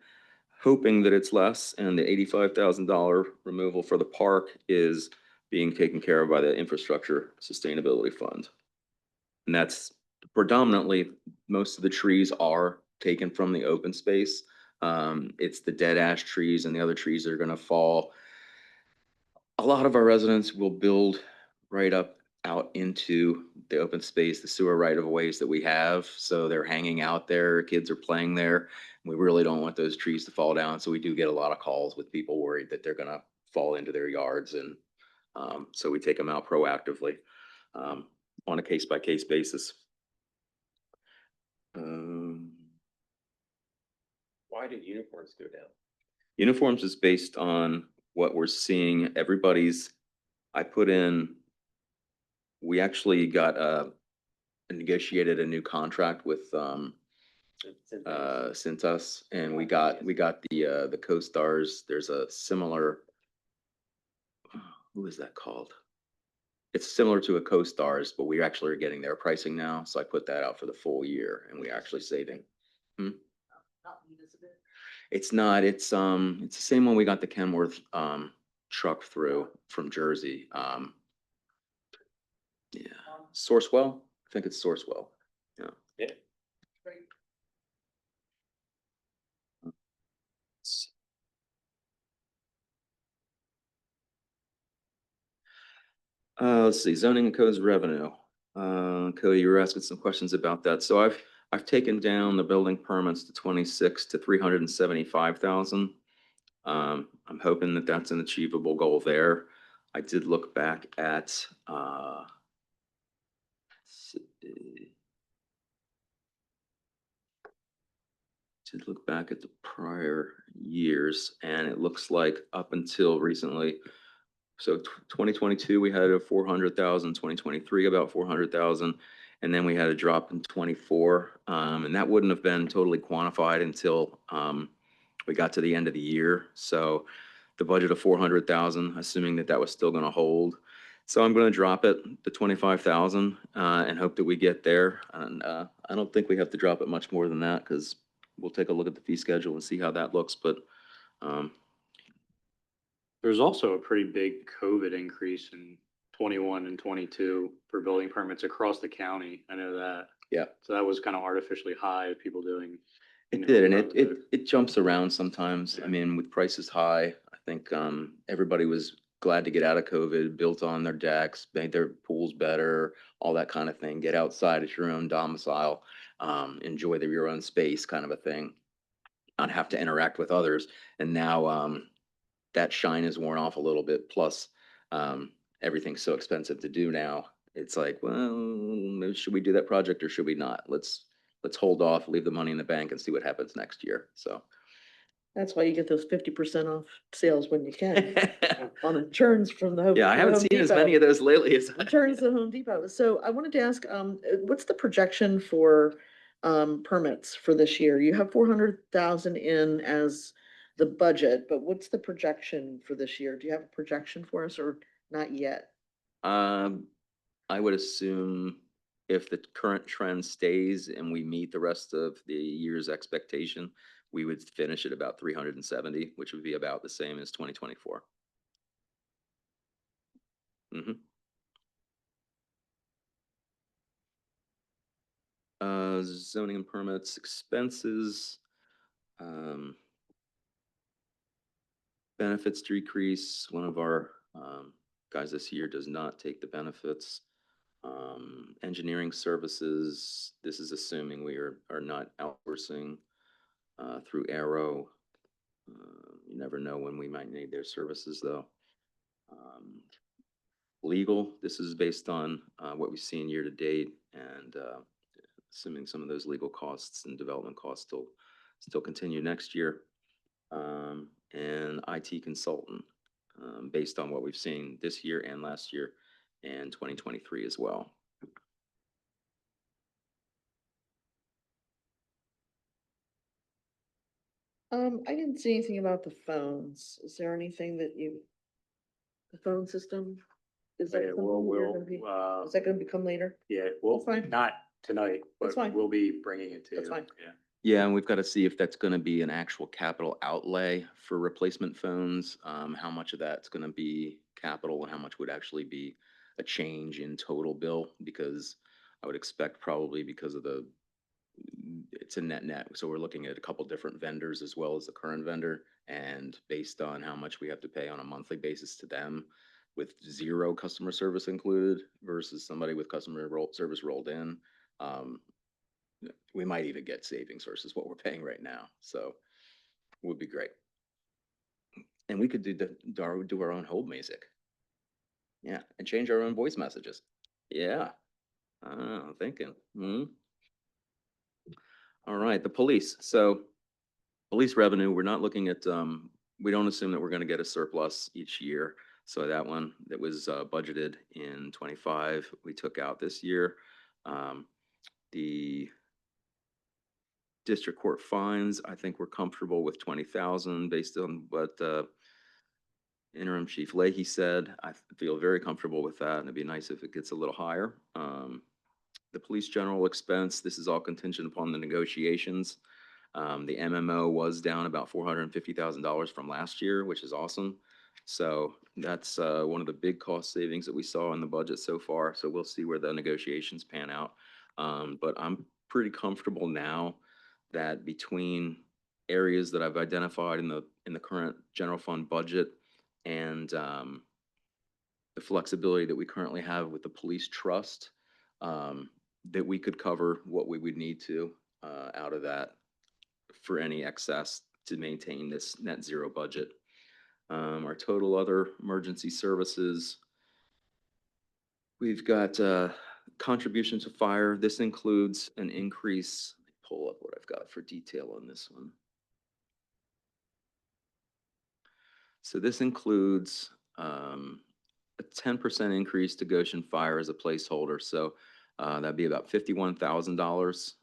hoping that it's less, and the $85,000 removal for the park is being taken care of by the Infrastructure Sustainability Fund. And that's predominantly, most of the trees are taken from the open space. It's the dead ash trees and the other trees that are going to fall. A lot of our residents will build right up out into the open space, the sewer right of ways that we have. So they're hanging out there, kids are playing there. We really don't want those trees to fall down. So we do get a lot of calls with people worried that they're going to fall into their yards. And so we take them out proactively on a case-by-case basis. Why did uniforms go down? Uniforms is based on what we're seeing. We actually got negotiated a new contract with Cintas, and we got the co-stars. There's a similar, who is that called? It's similar to a co-stars, but we actually are getting their pricing now. So I put that out for the full year, and we're actually saving. It's not, it's the same one we got the Kenworth truck through from Jersey. Yeah, Sourcewell. I think it's Sourcewell. Yeah. Yeah. Let's see, zoning and codes revenue. Cody, you were asking some questions about that. So I've taken down the building permits to 26 to 375,000. I'm hoping that that's an achievable goal there. I did look back at the prior years, and it looks like up until recently, so 2022, we had a 400,000, 2023, about 400,000. And then we had a drop in 24. And that wouldn't have been totally quantified until we got to the end of the year. So the budget of 400,000, assuming that was still going to hold. So I'm going to drop it to 25,000 and hope that we get there. And I don't think we have to drop it much more than that, because we'll take a look at the fee schedule and see how that looks. But there's also a pretty big COVID increase in 21 and 22 for building permits across the county. I know that. Yeah. So that was kind of artificially high, people doing. It did, and it jumps around sometimes. I mean, with prices high, I think everybody was glad to get out of COVID, built on their decks, made their pools better, all that kind of thing. Get outside at your own domicile, enjoy your own space kind of a thing, not have to interact with others. And now that shine is worn off a little bit. Plus, everything's so expensive to do now. It's like, well, maybe should we do that project or should we not? Let's hold off, leave the money in the bank and see what happens next year. So. That's why you get those 50% off sales when you can, on returns from the Home. Yeah, I haven't Home seen as Depot. many of those lately as. Returns to Home Depot. So I wanted to ask, what's the projection for permits for this year? You have 400,000 in as the budget, but what's the projection for this year? Do you have a projection for us or not yet? I would assume if the current trend stays and we meet the rest of the year's expectation, we would finish at about 370, which would be about the same as 2024. Zoning and permits, expenses, benefits decrease. One of our guys this year does not take the benefits. Engineering services, this is assuming we are not outsourcing through Arrow. You never know when we might need their services though. Legal, this is based on what we've seen year to date and assuming some of those legal costs and development costs still continue next year. And IT consultant, based on what we've seen this year and last year and 2023 as well. I didn't see anything about the phones. Is there anything that the phone system? Is that Yeah, something is that gonna become later? Yeah, well, That's fine. not tonight, That's but fine. we'll be bringing it to you. That's fine. Yeah. Yeah, and we've got to see if that's going to be an actual capital outlay for replacement phones. How much of that's going to be capital and how much would actually be a change in total bill? Because I would expect probably because of it's a net. So we're looking at a couple different vendors as well as the current vendor. And based on how much we have to pay on a monthly basis to them with zero customer service included versus somebody with service rolled in, we might even get savings versus what we're paying right now. So it would be great. And we could do our own hold music. Yeah, and change our own voice messages. Yeah. Thinking. All right, the police. So police revenue, we're not looking at, we don't assume that we're going to get a surplus each year. So that one that was budgeted in 25, we took out this year. The district court fines, I think we're comfortable with 20,000 based on what interim chief Leahy said. I feel very comfortable with that, and it'd be nice if it gets a little higher. The police general expense, this is all contingent upon the negotiations. The MMO was down about $450,000 from last year, which is awesome. So that's one of the big cost savings that we saw in the budget so far. So we'll see where the negotiations pan out. But I'm pretty comfortable now that between areas that I've identified in the current general fund budget and the flexibility that we currently have with the police trust, that we could cover what we would need to out of that for any excess to maintain this net zero budget. Our total other emergency services, we've got contribution to fire. This includes an increase. Let me pull up what I've got for detail on this one. So this includes a 10% increase to Goshen Fire as a placeholder. So that'd be about $51,000.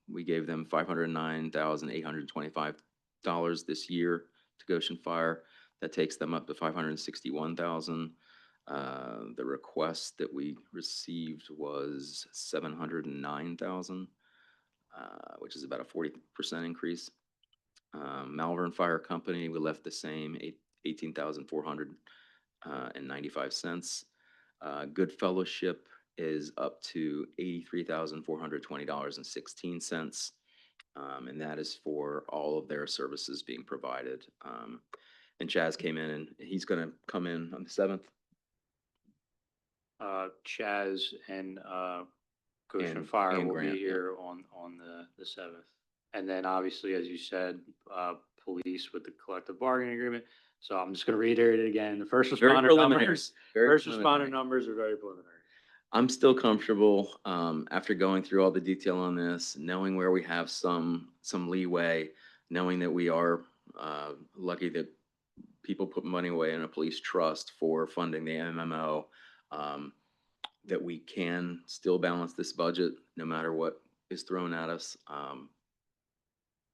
We gave them $509,825 this year to Goshen Fire. That takes them up to $561,000. The request that we received was $709,000, which is about a 40% increase. Malvern Fire Company, we left the same, $18,495. Good Fellowship is up to $83,420.16. And that is for all of their services being provided. And Chaz came in and he's gonna come in on the 7th. Chaz and Goshen And- Fire and will be Grant, yeah. here on the 7th. And then obviously, as you said, police with the collective bargaining agreement. So I'm just gonna reiterate it again. The first Very responder preliminary. numbers, Very first preliminary. responder numbers are very preliminary. I'm still comfortable, after going through all the detail on this, knowing where we have some leeway, knowing that we are, lucky that people put money away in a police trust for funding the MMO, that we can still balance this budget no matter what is thrown at us.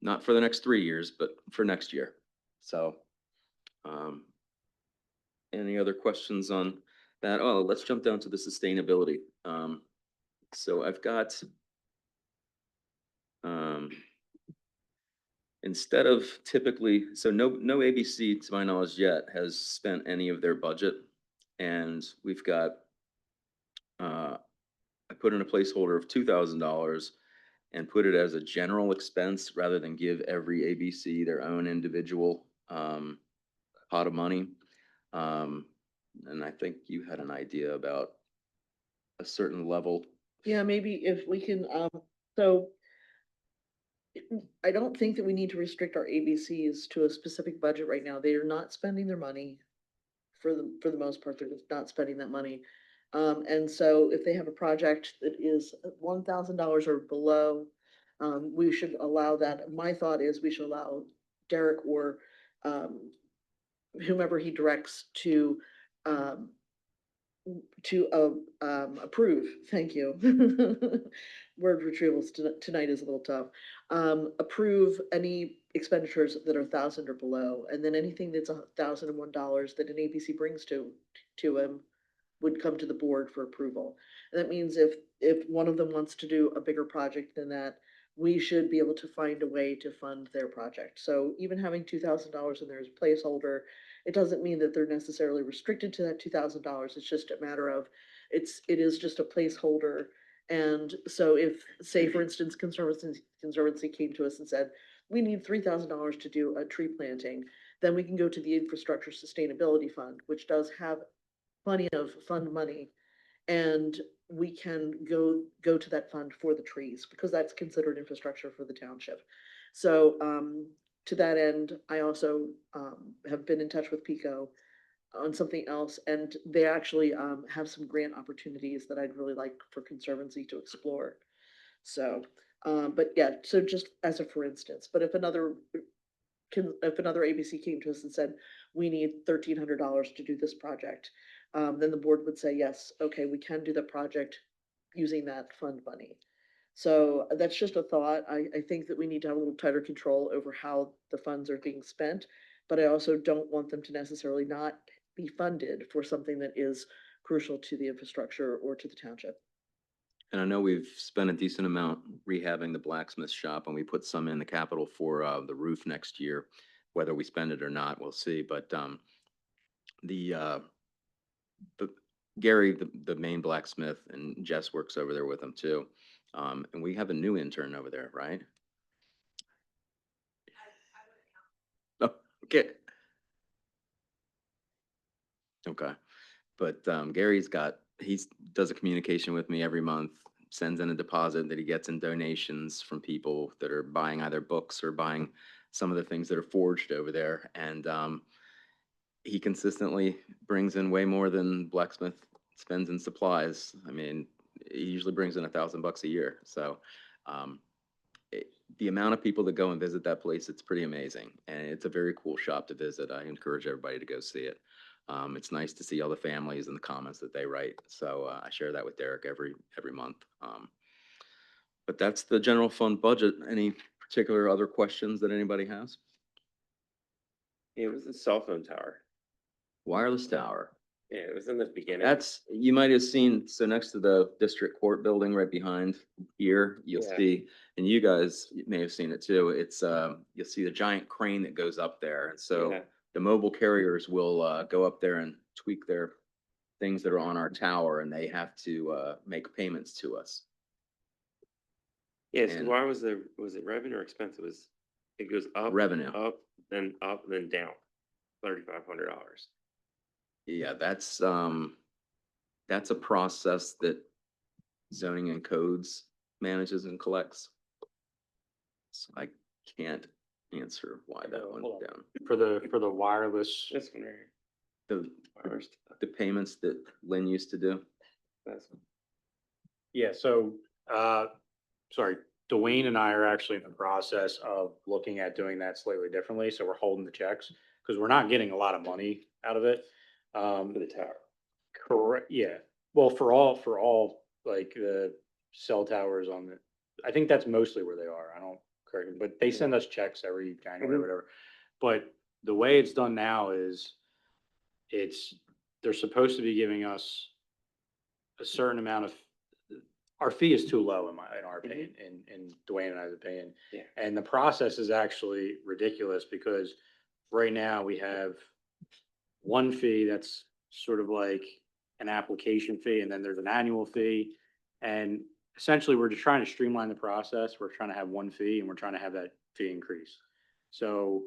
Not for the next 3 years, but for next year. So, any other questions on that? Oh, let's jump down to the sustainability. So I've got, instead of typically, so no ABC to my knowledge yet has spent any of their budget. And we've got, I put in a placeholder of $2,000 and put it as a general expense rather than give every ABC their own individual pot of money. And I think you had an idea about a certain level. Yeah, maybe if we can, so I don't think that we need to restrict our ABCs to a specific budget right now. They are not spending their money. For the most part, they're just not spending that money. And so if they have a project that is $1,000 or below, we should allow that. My thought is we should allow Derek or whomever he directs um, approve, thank you. Word retrievals tonight is a little tough. Approve any expenditures that are 1,000 or below, and then anything that's $1,001 that an ABC brings to him would come to the board for approval. And that means if one of them wants to do a bigger project than that, we should be able to find a way to fund their project. So even having $2,000 in there as a placeholder, it doesn't mean that they're necessarily restricted to that $2,000. It's just a matter of, it is just a placeholder. And so if, say, for instance, Conservancy came to us and said, we need $3,000 to do a tree planting, then we can go to the Infrastructure Sustainability Fund, which does have plenty of fund money. And we can go to that fund for the trees, because that's considered infrastructure for the township. So, to that end, I also, have been in touch with Pico on something else, and they actually, have some grant opportunities that I'd really like for Conservancy to explore. So, but yeah, so just as a for instance, but if another ABC came to us and said, we need $1,300 to do this project, then the board would say, yes, okay, we can do the project using that fund money. So that's just a thought. I think that we need to have a little tighter control over how the funds are being spent, but I also don't want them to necessarily not be funded for something that is crucial to the infrastructure or to the township. And I know we've spent a decent amount rehabbing the blacksmith shop, and we put some in the capital for the roof next year. Whether we spend it or not, we'll see. But the Gary, the main blacksmith, and Jess works over there with him too. And we have a new intern over there, right? Oh, okay. Okay. But Gary's he does a communication with me every month, sends in a deposit that he gets in donations from people that are buying either books or buying some of the things that are forged over there. And he consistently brings in way more than blacksmith spends in supplies. I mean, he usually brings in $1,000 a year. So the amount of people that go and visit that place, it's pretty amazing. And it's a very cool shop to visit. I encourage everybody to go see it. It's nice to see all the families and the comments that they write. So I share that with Derek every month. But that's the general fund budget. Any particular other questions that anybody has? It was the cell phone tower. Wireless tower. Yeah, it was in the beginning. You might have seen, so next to the district court building right behind here, you'll Yeah. see, and you guys may have seen it too. It's, you'll see the giant crane that goes up there. And so Yeah. the mobile carriers will go up there and tweak their things that are on our tower, and they have to make payments to us. Yes, And- why was it revenue or expense? It goes up. Revenue. Up, then down. $3,500. Yeah, that's a process that zoning and codes manages and collects. So I can't answer why that went Hold on. down. For the wireless, This one right The, here. the payments that Lynn used to do. That's yeah, so, sorry, Dwayne and I are actually in the process of looking at doing that slightly differently, so we're holding the checks, because we're not getting a lot of money out of it. for the tower. Correct, yeah. Well, for all, like, the cell towers on the, I think that's mostly where they are. I don't, correct, me, but they send us checks every January or Mhm. whatever. But the way it's done now is they're supposed to be giving us a certain amount of, our fee is too low in our opinion, in Dwayne and I's opinion. Yeah. And the process is actually ridiculous because right now we have one fee that's sort of like an application fee, and then there's an annual fee. And essentially, we're just trying to streamline the process. We're trying to have one fee and we're trying to have that fee increase. So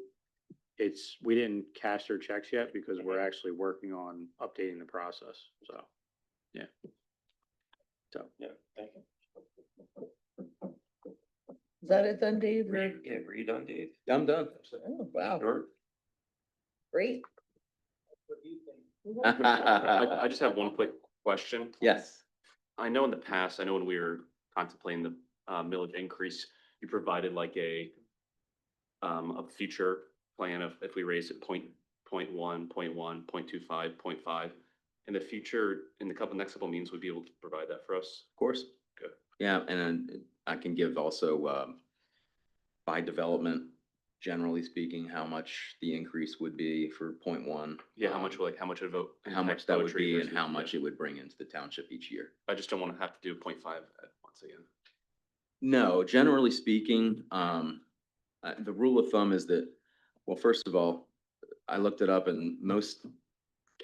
we didn't cash their checks yet because we're actually working on updating the process. So, yeah. So, Yeah, thank you. Is that it then, Dave? Yeah, were you done, Dave? I'm done. Oh, wow, Sure. great. I just have one quick question. Yes. I know in the past, I know when we were contemplating the millage increase, you provided like a future plan of if we raise it point one, 0.25, 0.5. In the future, in the next couple meetings, would be able to provide that for us. Of course. Good. Yeah, and I can give also, by development, generally speaking, how much the increase would be for 0.1. Yeah, how much would vote? How much that would be and how much it would bring into the township each year. I just don't want to have to do 0.5 at once again. No, generally speaking, the rule of thumb is that, well, first of all, I looked it up and most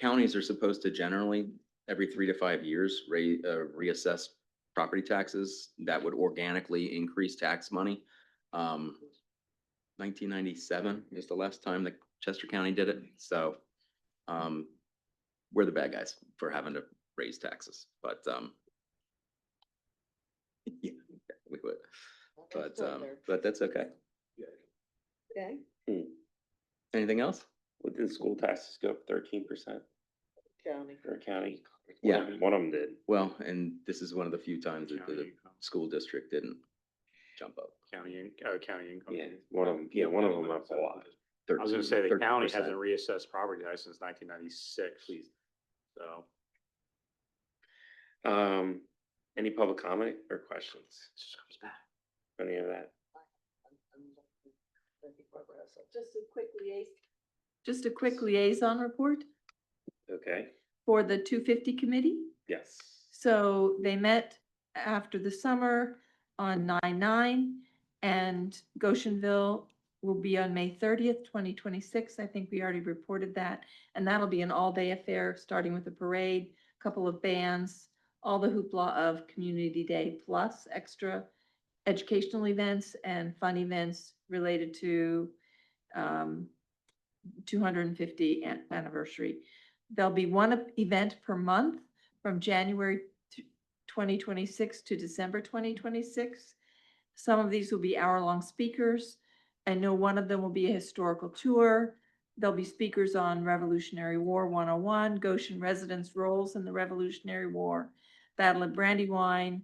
counties are supposed to generally, every 3 to 5 years, reassess property taxes. That would organically increase tax money. 1997 is the last time that Chester County did it. So we're the bad guys for having to raise taxes, but yeah, we would. But that's okay. Okay. Anything else? What did school taxes go up 13% County. for a county? Yeah. One of them did. Well, and this is one of the few times that County the income. school district didn't jump up. County income. Yeah, one of them up a lot. I was gonna say the county 13%. hasn't reassessed property tax since 1996. So. Any public comment or questions? Any of that? Just a quick liaison report Okay, for the 250 committee. yes. So they met after the summer on 9/9, and Goshenville will be on May 30th, 2026. I think we already reported that. And that'll be an all-day affair, starting with a parade, a couple of bands, all the hoopla of Community Day, plus extra educational events and fun events related to 250 anniversary. There'll be one event per month from January 2026 to December 2026. Some of these will be hour-long speakers. I know one of them will be a historical tour. There'll be speakers on Revolutionary War 101, Goshen residents' roles in the Revolutionary War, Battle of Brandywine,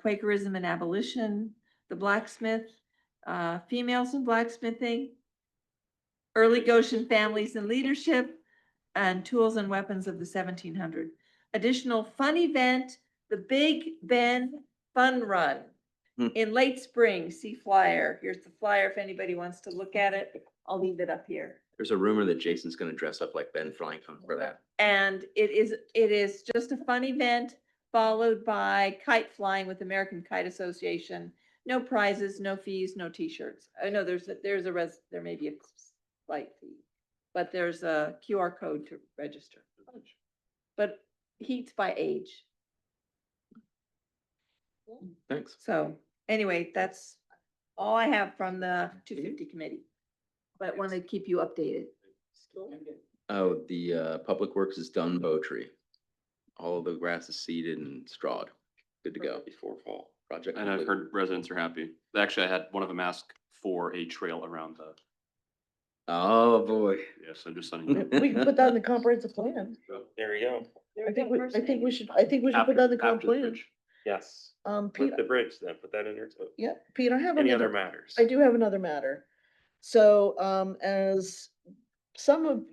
Quakerism and Abolition, the blacksmith, females in blacksmithing, early Goshen families and leadership, and tools and weapons of the 1700s. Additional fun event, the Big Ben Fun Run in late spring. See flyer. Here's the flyer if anybody wants to look at it. I'll leave it up here. There's a rumor that Jason's gonna dress up like Ben Franklin for that. And it is just a fun event followed by kite flying with American Kite Association. No prizes, no fees, no t-shirts. I know there may be a slight fee, but there's a QR code to register. But heats by age. Thanks. So anyway, that's all I have from the 250 committee. But want to keep you updated. Oh, the Public Works is done Bowtree. All of the grass is seeded and strawed. Good to go. Before fall. Project And I've complete. heard residents are happy. Actually, I had one of them ask for a trail around the, Oh, boy. yes, I'm just We sending. we can put that in the comprehensive plan. There we go. I think we should put that in the comp plan. Yes. Pete, With the bridge, then put that in there too. yeah, Pete, I have Any other another, matters? I do have another matter. So, as some of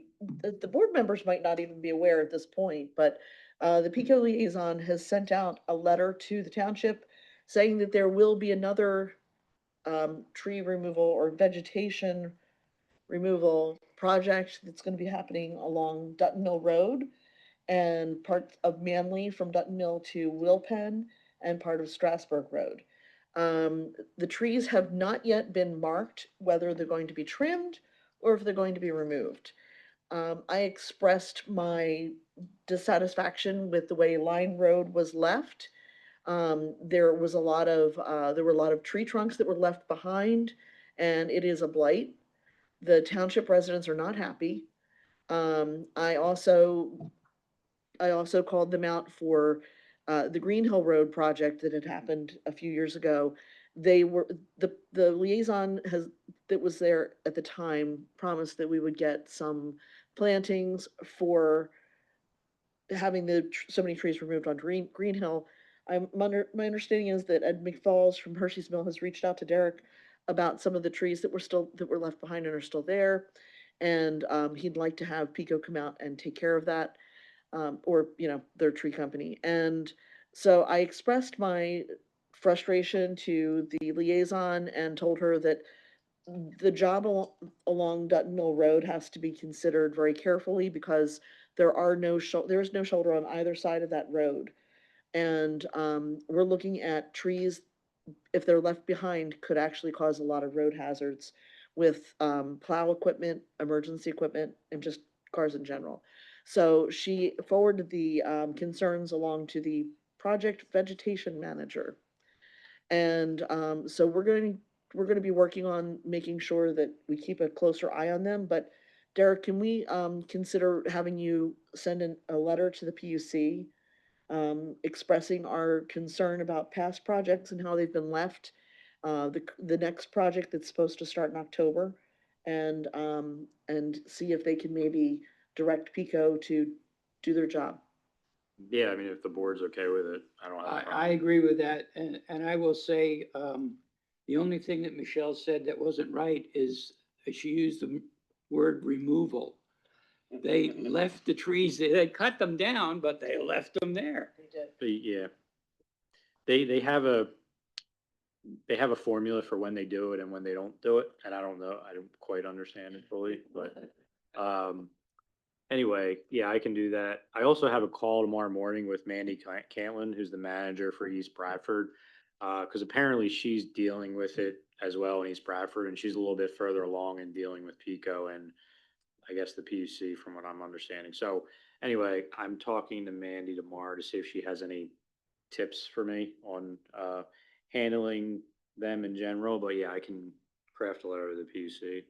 the board members might not even be aware at this point, but the PICO liaison has sent out a letter to the township saying that there will be another tree removal or vegetation removal project that's gonna be happening along Dutton Mill Road and part of Manly from Dutton Mill to Wilpen and part of Strasburg Road. The trees have not yet been marked whether they're going to be trimmed or if they're going to be removed. I expressed my dissatisfaction with the way Line Road was left. There were a lot of tree trunks that were left behind, and it is a blight. The township residents are not happy. I also called them out for the Green Hill Road project that had happened a few years ago. They were, the liaison that was there at the time promised that we would get some plantings for having so many trees removed on Green Hill. My understanding is that Ed McFalls from Hershey's Mill has reached out to Derek about some of the trees that were left behind and are still there. And he'd like to have Pico come out and take care of that. Or, their tree company. And so I expressed my frustration to the liaison and told her that the job along Dutton Mill Road has to be considered very carefully because there is no shoulder on either side of that road. And we're looking at trees, if they're left behind, could actually cause a lot of road hazards with plow equipment, emergency equipment, and just cars in general. So she forwarded the concerns along to the project vegetation manager. And so we're going to be working on making sure that we keep a closer eye on them. But Derek, can we consider having you send a letter to the PUC expressing our concern about past projects and how they've been left? The next project that's supposed to start in October, and see if they can maybe direct Pico to do their job. Yeah, I mean, if the board's okay with it, I don't have a I problem. agree with that, and I will say, the only thing that Michelle said that wasn't right is she used the word removal. They left the trees, they cut them down, but they left them there. Yeah. They have a formula for when they do it and when they don't do it, and I don't know, I don't quite understand it fully, but, anyway, yeah, I can do that. I also have a call tomorrow morning with Mandy Cantlin, who's the manager for East Bradford. Cause apparently she's dealing with it as well in East Bradford, and she's a little bit further along in dealing with Pico and I guess the PUC from what I'm understanding. So anyway, I'm talking to Mandy tomorrow to see if she has any tips for me on, handling them in general, but yeah, I can craft a letter to the PUC.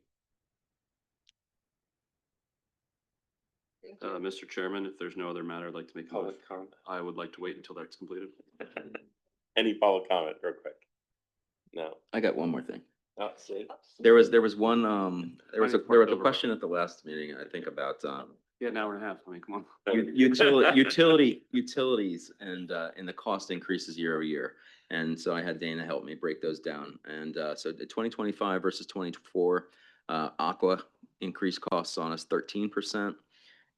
Mr. Chairman, if there's no other matter, I'd like to make a motion. Public comment. I would like to wait until that's completed. Any public comment, real quick? No. I got one more thing. Oh, see? There was one, there was a Over. question at the last meeting, I think, about, Yeah, an hour and a half. I mean, come on. utilities and the cost increases year over year. And so I had Dana help me break those down. And so the 2025 versus 24, Aqua increased costs on us 13%.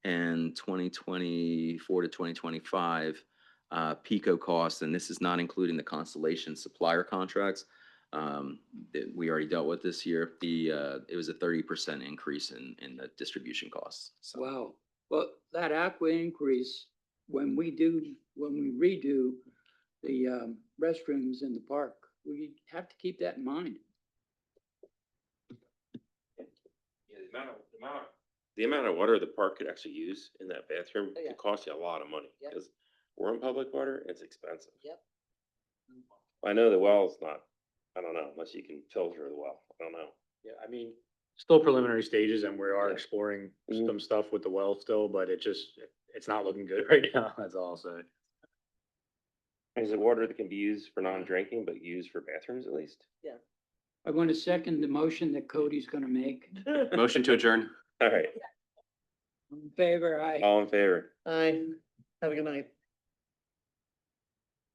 And 2024 to 2025, Pico costs, and this is not including the Constellation supplier contracts, that we already dealt with this year. It was a 30% increase in the distribution costs. So Wow, well, that aqua increase, when we redo the restrooms in the park, we have to keep that in mind. Yeah, the amount of water the park could actually use in that bathroom Oh, yeah. could cost you a lot of money, Yep. because we're in public water, it's expensive. Yep. I know the well's not, I don't know, unless you can filter the well, I don't know. Yeah, I mean, Still preliminary stages and we are Yeah. exploring Mhm. some stuff with the well still, but it's not looking good right now. That's all I'll say. Is it water that can be used for non-drinking, but used for bathrooms at least? I'm going to second the motion that Cody's going to make. Motion to adjourn. All right, In favor, aye. all in favor? Aye. Have a good night.